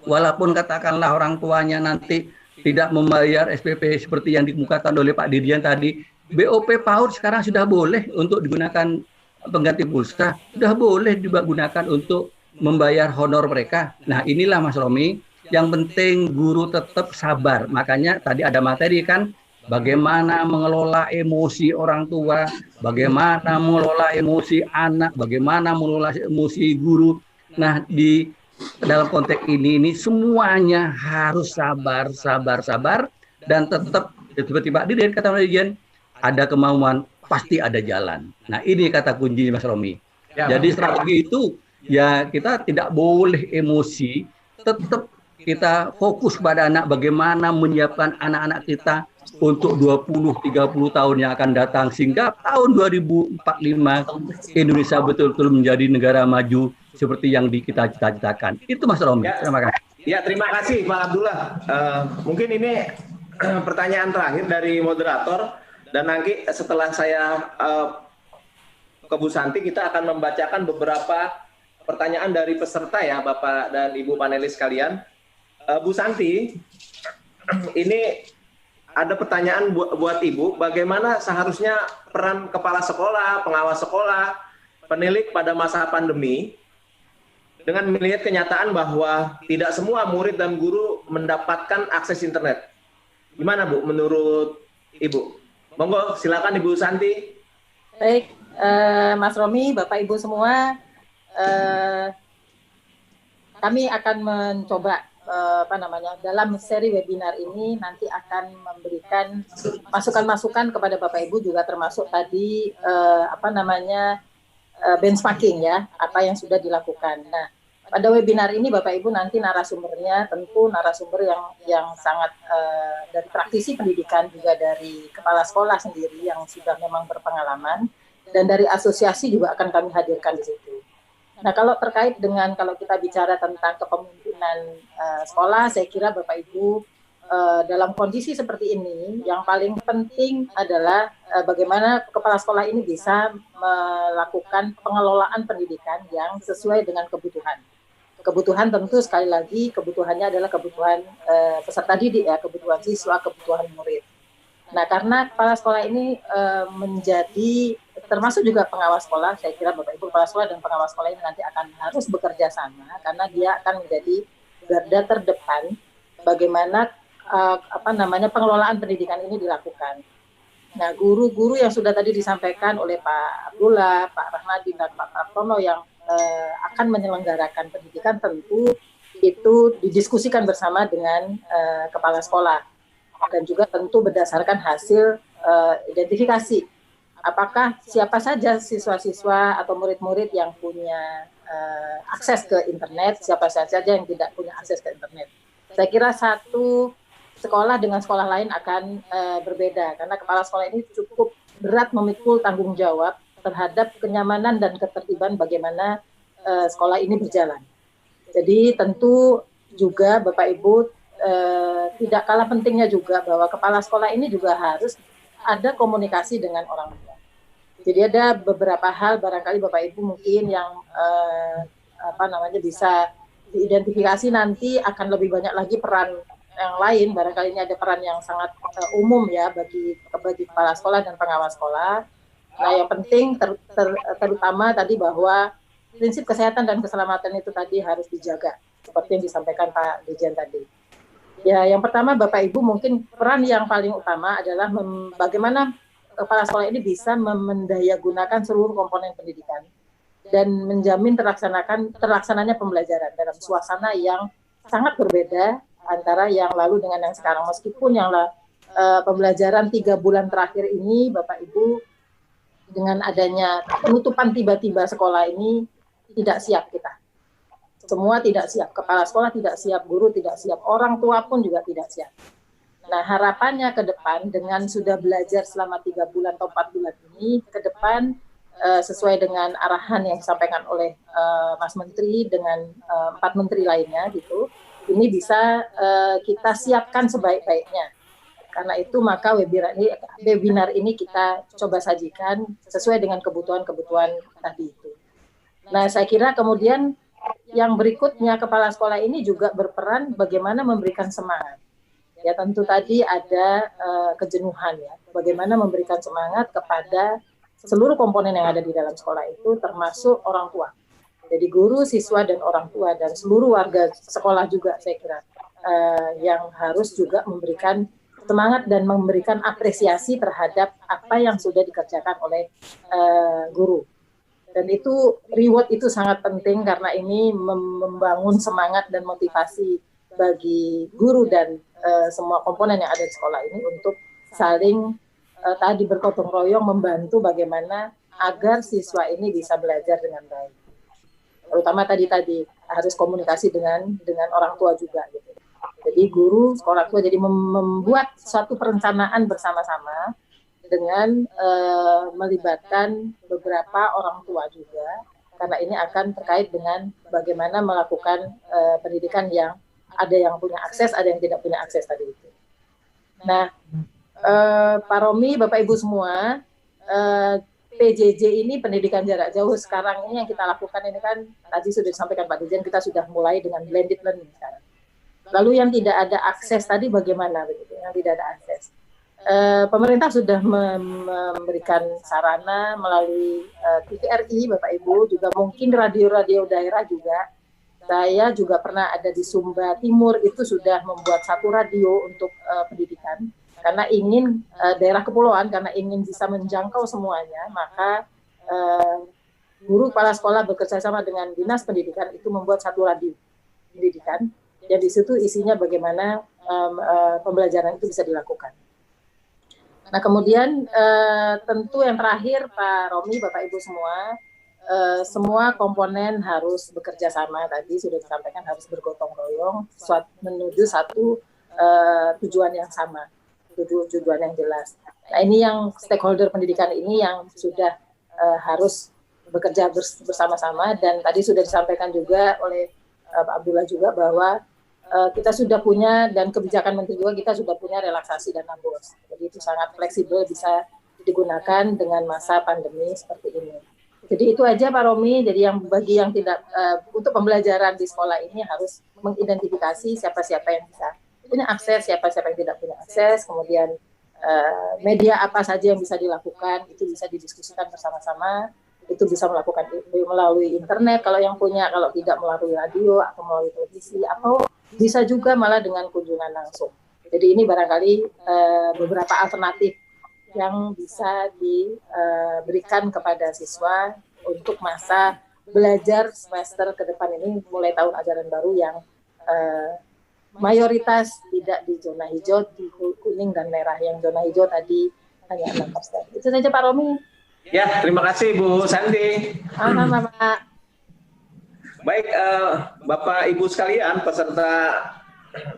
Walaupun katakanlah orang tuanya nanti tidak membayar SPP seperti yang dikemukakan oleh Pak Dirjen tadi, BOP PAUD sekarang sudah boleh untuk digunakan pengganti pulsa, sudah boleh digunakan untuk membayar honor mereka. Nah, inilah Mas Romi, yang penting guru tetap sabar. Makanya tadi ada materi kan, bagaimana mengelola emosi orang tua, bagaimana mengelola emosi anak, bagaimana mengelola emosi guru. Nah, di dalam konteks ini semuanya harus sabar, dan tetap seperti Pak Dirjen kata Pak Dirjen, ada kemauan pasti ada jalan. Nah, ini kata kunci Mas Romi. Ya, jadi strategi itu ya kita tidak boleh emosi, tetap kita fokus pada anak, bagaimana menyiapkan anak-anak kita untuk 20-30 tahun yang akan datang, sehingga tahun 2045 Indonesia betul-betul menjadi negara maju seperti yang kita cita-citakan. Itu Mas Romi. Ya, terima kasih. Ya, terima kasih Pak Abdullah. Mungkin ini pertanyaan terakhir dari moderator, dan nanti setelah saya ke Bu Santi, kita akan membacakan beberapa pertanyaan dari peserta ya, Bapak dan Ibu panelis sekalian. Bu Santi, ini ada pertanyaan buat Ibu, bagaimana seharusnya peran kepala sekolah, pengawas sekolah, penilik pada masa pandemi, dengan melihat kenyataan bahwa tidak semua murid dan guru mendapatkan akses internet. Gimana Bu, menurut Ibu? Monggo, silakan Ibu Santi. Baik, Mas Romi, Bapak Ibu semua, kami akan mencoba dalam seri webinar ini nanti akan memberikan masukan-masukan kepada Bapak Ibu, juga termasuk tadi benchmarking ya, apa yang sudah dilakukan. Nah, pada webinar ini Bapak Ibu nanti narasumbernya tentu narasumber yang sangat dari praktisi pendidikan, juga dari kepala sekolah sendiri yang sudah memang berpengalaman, dan dari asosiasi juga akan kami hadirkan di situ. Nah, kalau terkait dengan kalau kita bicara tentang kepemimpinan sekolah, saya kira Bapak Ibu dalam kondisi seperti ini yang paling penting adalah bagaimana kepala sekolah ini bisa melakukan pengelolaan pendidikan yang sesuai dengan kebutuhan. Kebutuhan tentu sekali lagi kebutuhannya adalah kebutuhan peserta didik ya, kebutuhan siswa, kebutuhan murid. Nah, karena kepala sekolah ini menjadi termasuk juga pengawas sekolah, saya kira Bapak Ibu kepala sekolah dan pengawas sekolah ini nanti akan harus bekerja sama, karena dia akan menjadi garda terdepan bagaimana pengelolaan pendidikan ini dilakukan. Nah, guru-guru yang sudah tadi disampaikan oleh Pak Abdullah, Pak Rahmadi, dan Pak Tartono yang akan menyelenggarakan pendidikan tentu itu didiskusikan bersama dengan kepala sekolah, dan juga tentu berdasarkan hasil identifikasi apakah siapa saja siswa-siswa atau murid-murid yang punya akses ke internet, siapa saja yang tidak punya akses ke internet. Saya kira satu sekolah dengan sekolah lain akan berbeda, karena kepala sekolah ini cukup berat memikul tanggung jawab terhadap kenyamanan dan ketertiban bagaimana sekolah ini berjalan. Jadi tentu juga Bapak Ibu tidak kalah pentingnya juga bahwa kepala sekolah ini juga harus ada komunikasi dengan orang tua. Jadi ada beberapa hal barangkali Bapak Ibu mungkin yang bisa diidentifikasi nanti akan lebih banyak lagi peran yang lain, barangkali ini ada peran yang sangat umum ya bagi kepala sekolah dan pengawas sekolah. Nah, yang penting terutama tadi bahwa prinsip kesehatan dan keselamatan itu tadi harus dijaga, seperti yang disampaikan Pak Dirjen tadi. Ya, yang pertama Bapak Ibu mungkin peran yang paling utama adalah bagaimana kepala sekolah ini bisa mendayagunakan seluruh komponen pendidikan dan menjamin terlaksananya pembelajaran dalam suasana yang sangat berbeda antara yang lalu dengan yang sekarang. Meskipun yang pembelajaran 3 bulan terakhir ini, Bapak Ibu, dengan adanya penutupan tiba-tiba sekolah ini, tidak siap kita. Semua tidak siap, kepala sekolah tidak siap, guru tidak siap, orang tua pun juga tidak siap. Nah, harapannya ke depan dengan sudah belajar selama 3 bulan atau 4 bulan ini, ke depan sesuai dengan arahan yang disampaikan oleh Mas Menteri dengan 4 menteri lainnya gitu, ini bisa kita siapkan sebaik-baiknya. Karena itu maka webinar ini kita coba sajikan sesuai dengan kebutuhan-kebutuhan tadi itu. Nah, saya kira kemudian yang berikutnya kepala sekolah ini juga berperan bagaimana memberikan semangat. Ya, tentu tadi ada kejenuhan ya. Bagaimana memberikan semangat kepada seluruh komponen yang ada di dalam sekolah itu, termasuk orang tua. Jadi guru, siswa, dan orang tua, dan seluruh warga sekolah juga saya kira yang harus juga memberikan semangat dan memberikan apresiasi terhadap apa yang sudah dikerjakan oleh guru. Dan itu reward itu sangat penting karena ini membangun semangat dan motivasi bagi guru dan semua komponen yang ada di sekolah ini untuk saling tadi bergotong royong membantu bagaimana agar siswa ini bisa belajar dengan baik. Terutama tadi harus komunikasi dengan orang tua juga gitu. Jadi guru, sekolah tua jadi membuat suatu perencanaan bersama-sama dengan melibatkan beberapa orang tua juga, karena ini akan terkait dengan bagaimana melakukan pendidikan yang ada yang punya akses, ada yang tidak punya akses tadi itu. Nah, Pak Romi, Bapak Ibu semua, PJJ ini pendidikan jarak jauh sekarang ini yang kita lakukan ini kan tadi sudah disampaikan Pak Dirjen, kita sudah mulai dengan blended learning sekarang. Lalu yang tidak ada akses tadi bagaimana begitu? Yang tidak ada akses, pemerintah sudah memberikan sarana melalui TVRI, Bapak Ibu, juga mungkin radio-radio daerah juga. Saya juga pernah ada di Sumba Timur, itu sudah membuat satu radio untuk pendidikan. Karena ingin daerah kepulauan, karena ingin bisa menjangkau semuanya, maka guru kepala sekolah bekerja sama dengan Dinas Pendidikan itu membuat satu radio pendidikan, yang di situ isinya bagaimana pembelajaran itu bisa dilakukan. Nah, kemudian tentu yang terakhir Pak Romi, Bapak Ibu semua komponen harus bekerja sama, tadi sudah disampaikan harus bergotong royong menuju satu tujuan yang sama. Tujuan yang jelas. Nah, ini yang stakeholder pendidikan ini yang sudah harus bekerja bersama-sama, dan tadi sudah disampaikan juga oleh Pak Abdullah juga bahwa kita sudah punya, dan kebijakan menteri juga, kita sudah punya relaksasi dana BOS. Jadi itu sangat fleksibel, bisa digunakan dengan masa pandemi seperti ini. Jadi itu aja Pak Romi. Jadi bagi yang tidak untuk pembelajaran di sekolah ini harus mengidentifikasi siapa-siapa yang bisa punya akses, siapa-siapa yang tidak punya akses, kemudian media apa saja yang bisa dilakukan, itu bisa didiskusikan bersama-sama, itu bisa melakukan melalui internet kalau yang punya, kalau tidak melalui radio atau melalui televisi, atau bisa juga malah dengan kunjungan langsung. Jadi ini barangkali beberapa alternatif yang bisa diberikan kepada siswa untuk masa belajar semester ke depan ini, mulai tahun ajaran baru yang mayoritas tidak di zona hijau, di kuning dan merah. Yang zona hijau tadi hanya 6%. Itu saja Pak Romi. Ya, terima kasih Bu Santi. Sama-sama Pak. Baik, Bapak Ibu sekalian, peserta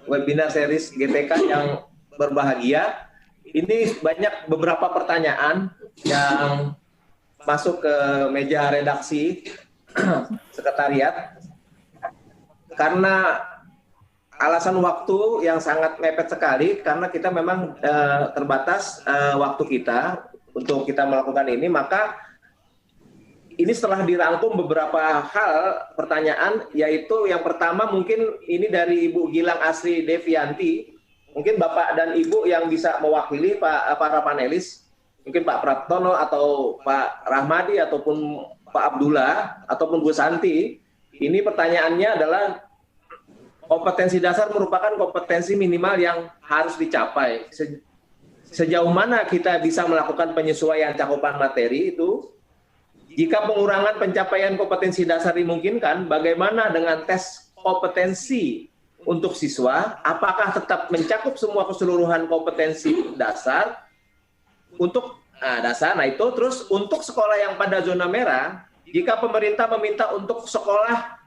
webinar series GTK yang berbahagia, ini banyak beberapa pertanyaan yang masuk ke meja redaksi sekretariat. Karena alasan waktu yang sangat mepet sekali, karena kita memang terbatas waktu kita untuk kita melakukan ini, maka ini setelah dirangkum beberapa hal pertanyaan, yaitu yang pertama mungkin ini dari Ibu Gilang Asri Devianti. Mungkin Bapak dan Ibu yang bisa mewakili para panelis, mungkin Pak Praptono atau Pak Rahmadi ataupun Pak Abdullah ataupun Bu Santi. Ini pertanyaannya adalah kompetensi dasar merupakan kompetensi minimal yang harus dicapai. Sejauh mana kita bisa melakukan penyesuaian cakupan materi itu? Jika pengurangan pencapaian kompetensi dasar dimungkinkan, bagaimana dengan tes kompetensi untuk siswa? Apakah tetap mencakup semua keseluruhan kompetensi dasar untuk dasar? Nah itu terus untuk sekolah yang pada zona merah, jika pemerintah meminta untuk sekolah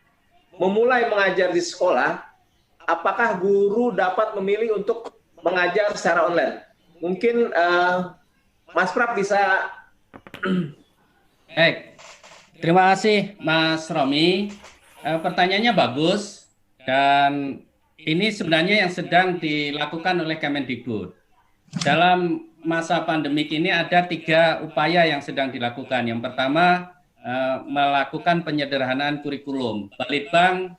memulai mengajar di sekolah, apakah guru dapat memilih untuk mengajar secara online? Mungkin Mas Prap bisa. Baik, terima kasih Mas Romi. Pertanyaannya bagus dan ini sebenarnya yang sedang dilakukan oleh Kemendikbud. Dalam masa pandemik ini ada 3 upaya yang sedang dilakukan. Yang pertama, melakukan penyederhanaan kurikulum. Balitbang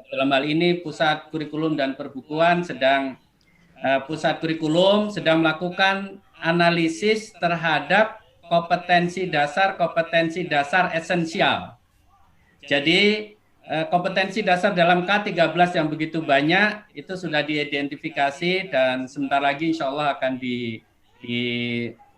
dalam hal ini Pusat Kurikulum dan Perbukuan sedang melakukan analisis terhadap kompetensi dasar esensial. Jadi kompetensi dasar dalam K13 yang begitu banyak itu sudah diidentifikasi dan sebentar lagi insya Allah akan di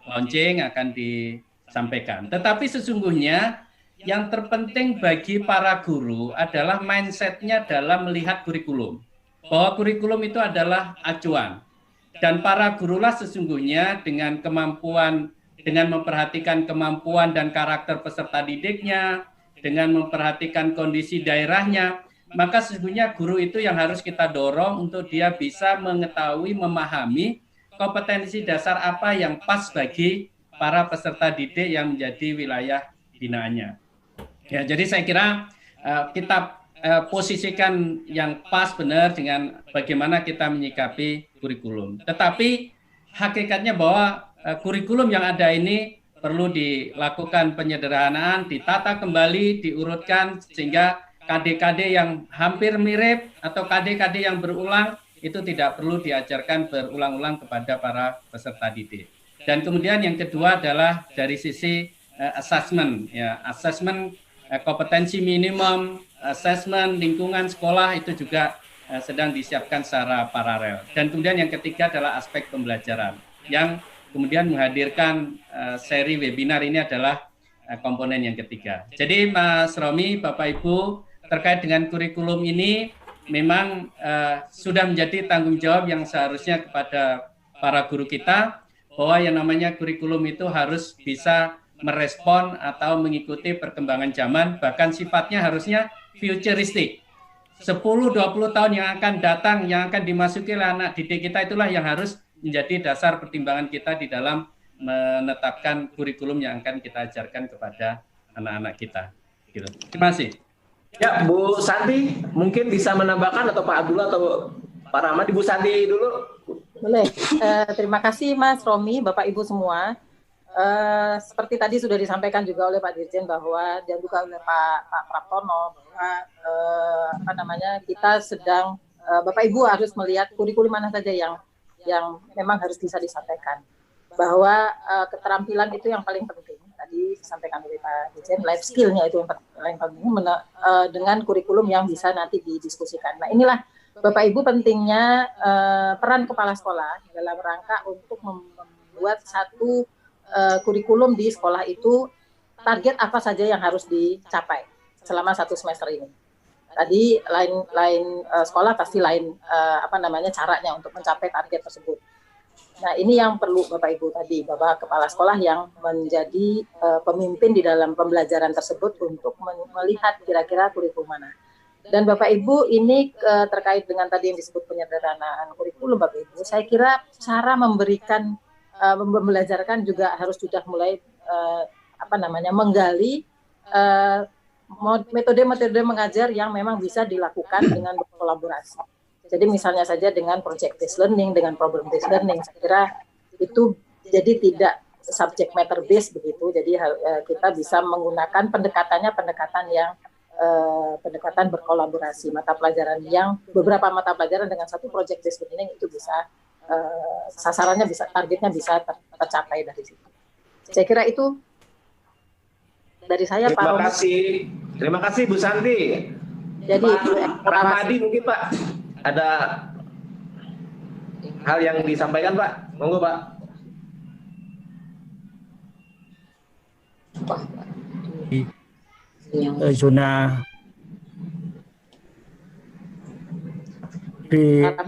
launching, akan disampaikan. Tetapi sesungguhnya yang terpenting bagi para guru adalah mindset-nya dalam melihat kurikulum. Bahwa kurikulum itu adalah acuan. Dan para gurulah sesungguhnya dengan memperhatikan kemampuan dan karakter peserta didiknya, dengan memperhatikan kondisi daerahnya, maka sesungguhnya guru itu yang harus kita dorong untuk dia bisa mengetahui, memahami kompetensi dasar apa yang pas bagi para peserta didik yang menjadi wilayah binaannya. Ya, jadi saya kira kita posisikan yang pas benar dengan bagaimana kita menyikapi kurikulum. Tetapi hakikatnya bahwa kurikulum yang ada ini perlu dilakukan penyederhanaan, ditata kembali, diurutkan sehingga KD-KD yang hampir mirip atau KD-KD yang berulang itu tidak perlu diajarkan berulang-ulang kepada para peserta didik. Dan kemudian yang kedua adalah dari sisi assessment, ya, assessment kompetensi minimum, assessment lingkungan sekolah itu juga sedang disiapkan secara paralel. Dan kemudian yang ketiga adalah aspek pembelajaran yang kemudian menghadirkan seri webinar ini adalah komponen yang ketiga. Jadi Mas Romi, Bapak Ibu, terkait dengan kurikulum ini memang sudah menjadi tanggung jawab yang seharusnya kepada para guru kita bahwa yang namanya kurikulum itu harus bisa merespon atau mengikuti perkembangan zaman, bahkan sifatnya harusnya futuristik. 10-20 tahun yang akan datang, yang akan dimasuki oleh anak didik kita itulah yang harus menjadi dasar pertimbangan kita di dalam menetapkan kurikulum yang akan kita ajarkan kepada anak-anak kita. Gitu. Terima kasih. Ya, Bu Santi, mungkin bisa menambahkan atau Pak Abdullah atau Pak Rahmat, Bu Santi dulu. Boleh. Terima kasih Mas Romi, Bapak Ibu semua. Seperti tadi sudah disampaikan juga oleh Pak Dirjen bahwa dan juga oleh Pak Praptono bahwa kita sedang Bapak Ibu harus melihat kurikulum mana saja yang memang harus bisa disampaikan, bahwa keterampilan itu yang paling penting. Tadi disampaikan oleh Pak Dirjen, life skill-nya itu yang paling penting dengan kurikulum yang bisa nanti didiskusikan. Nah inilah Bapak Ibu pentingnya peran kepala sekolah dalam rangka untuk membuat satu kurikulum di sekolah itu, target apa saja yang harus dicapai selama 1 semester ini. Tadi lain sekolah pasti lain caranya untuk mencapai target tersebut. Nah ini yang perlu Bapak Ibu tadi, Bapak Kepala Sekolah yang menjadi pemimpin di dalam pembelajaran tersebut untuk melihat kira-kira kurikulum mana. Dan Bapak Ibu ini terkait dengan tadi yang disebut penyederhanaan kurikulum Bapak Ibu, saya kira cara memberikan membelajarkan juga harus sudah mulai menggali metode-metode mengajar yang memang bisa dilakukan dengan berkolaborasi. Jadi misalnya saja dengan project based learning, dengan problem based learning, saya kira itu jadi tidak subject matter based begitu. Jadi kita bisa menggunakan pendekatan yang pendekatan berkolaborasi, mata pelajaran yang beberapa mata pelajaran dengan satu project based learning itu bisa sasarannya bisa, targetnya bisa tercapai dari situ. Saya kira itu dari saya, Pak. Terima kasih Bu Santi. Jadi Pak Rahmadi mungkin Pak ada hal yang disampaikan Pak, monggo Pak. Zona di 4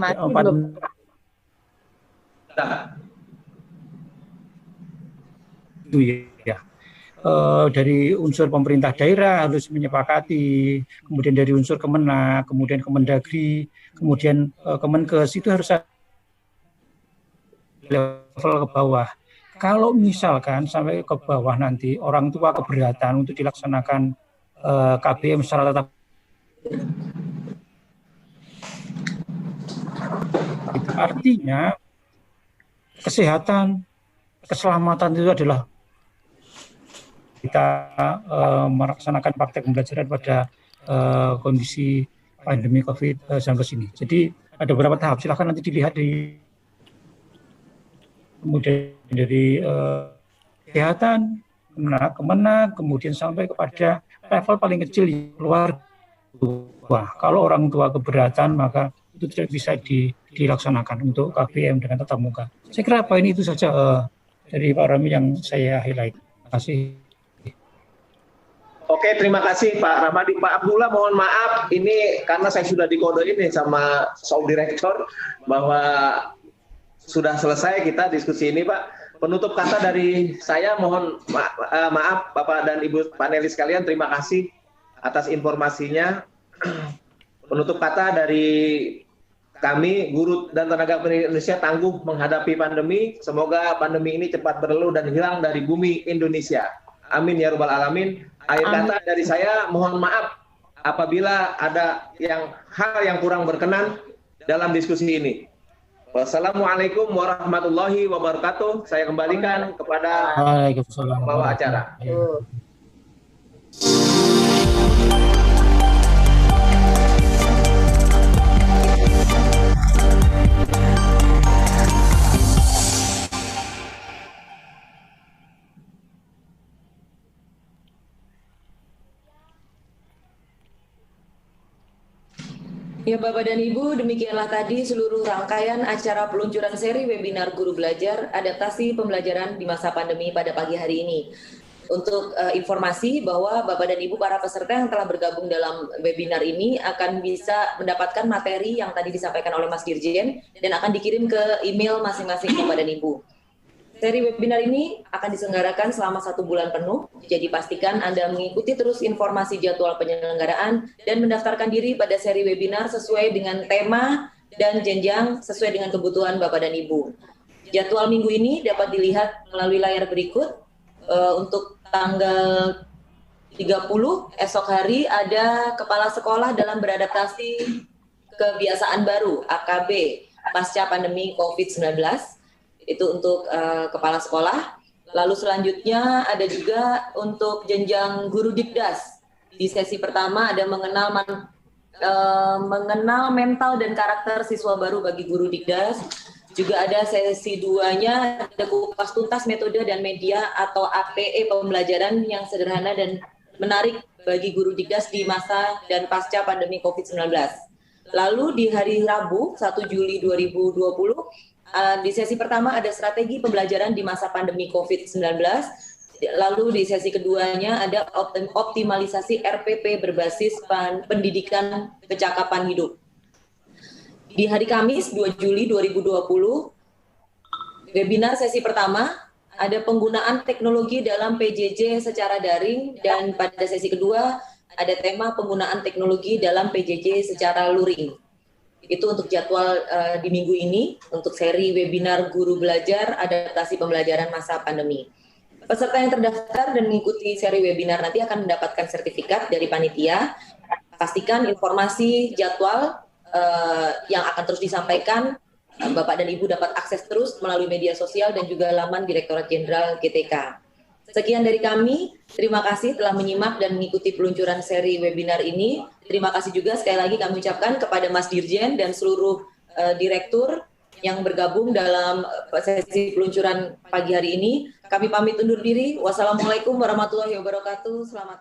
ya. Dari unsur pemerintah daerah harus menyepakati, kemudian dari unsur Kemenak, kemudian Kemendagri, kemudian Kemenkes, itu harus level ke bawah. Kalau misalkan sampai ke bawah nanti orang tua keberatan untuk dilaksanakan KBM secara tetap, itu artinya kesehatan, keselamatan itu adalah kita melaksanakan praktek pembelajaran pada kondisi pandemi COVID-19 ini. Jadi ada beberapa tahap, silakan nanti dilihat kemudian dari kesehatan, Kemenak, kemudian sampai kepada level paling kecil keluarga. Wah, kalau orang tua keberatan maka itu tidak bisa dilaksanakan untuk KBM dengan tatap muka. Saya kira apa ini itu saja dari Pak Rami yang saya highlight. Terima kasih. Oke, terima kasih Pak Rahmadi. Pak Abdullah, mohon maaf, ini karena saya sudah dikode ini sama Sound Director bahwa sudah selesai kita diskusi ini, Pak. Penutup kata dari saya, mohon maaf Bapak dan Ibu panelis sekalian, terima kasih atas informasinya. Penutup kata dari kami, guru dan tenaga pendidik Indonesia tangguh menghadapi pandemi. Semoga pandemi ini cepat berlalu dan hilang dari bumi Indonesia. Amin ya rabbal alamin. Akhir kata dari saya, mohon maaf apabila ada hal yang kurang berkenan dalam diskusi ini. Wassalamualaikum warahmatullahi wabarakatuh. Saya kembalikan kepada pembawa acara. Ya Bapak dan Ibu, demikianlah tadi seluruh rangkaian acara peluncuran seri webinar Guru Belajar Adaptasi Pembelajaran di Masa Pandemi pada pagi hari ini. Untuk informasi bahwa Bapak dan Ibu para peserta yang telah bergabung dalam webinar ini akan bisa mendapatkan materi yang tadi disampaikan oleh Mas Dirjen dan akan dikirim ke email masing-masing Bapak dan Ibu. Seri webinar ini akan diselenggarakan selama 1 bulan penuh, jadi pastikan Anda mengikuti terus informasi jadwal penyelenggaraan dan mendaftarkan diri pada seri webinar sesuai dengan tema dan jenjang sesuai dengan kebutuhan Bapak dan Ibu. Jadwal minggu ini dapat dilihat melalui layar berikut. Untuk tanggal 30 esok hari ada Kepala Sekolah dalam Beradaptasi Kebiasaan Baru AKB pasca pandemi COVID-19. Itu untuk kepala sekolah. Lalu selanjutnya ada juga untuk jenjang guru dikdas. Di sesi pertama ada mengenal mental dan karakter siswa baru bagi guru dikdas. Juga ada sesi 2-nya ada kupas tuntas metode dan media atau APE pembelajaran yang sederhana dan menarik bagi guru dikdas di masa dan pasca pandemi COVID-19. Lalu di hari Rabu 1 Juli 2020 di sesi pertama ada strategi pembelajaran di masa pandemi COVID-19, lalu di sesi keduanya ada optimalisasi RPP berbasis pendidikan kecakapan hidup. Di hari Kamis 2 Juli 2020, webinar sesi pertama ada penggunaan teknologi dalam PJJ secara daring dan pada sesi kedua ada tema penggunaan teknologi dalam PJJ secara luring. Itu untuk jadwal di minggu ini, untuk seri webinar Guru Belajar Adaptasi Pembelajaran Masa Pandemi. Peserta yang terdaftar dan mengikuti seri webinar nanti akan mendapatkan sertifikat dari panitia. Pastikan informasi jadwal yang akan terus disampaikan Bapak dan Ibu dapat akses terus melalui media sosial dan juga laman Direktorat Jenderal GTK. Sekian dari kami, terima kasih telah menyimak dan mengikuti peluncuran seri webinar ini. Terima kasih juga sekali lagi kami ucapkan kepada Mas Dirjen dan seluruh direktur yang bergabung dalam sesi peluncuran pagi hari ini. Kami pamit undur diri. Wassalamualaikum warahmatullahi wabarakatuh. Selamat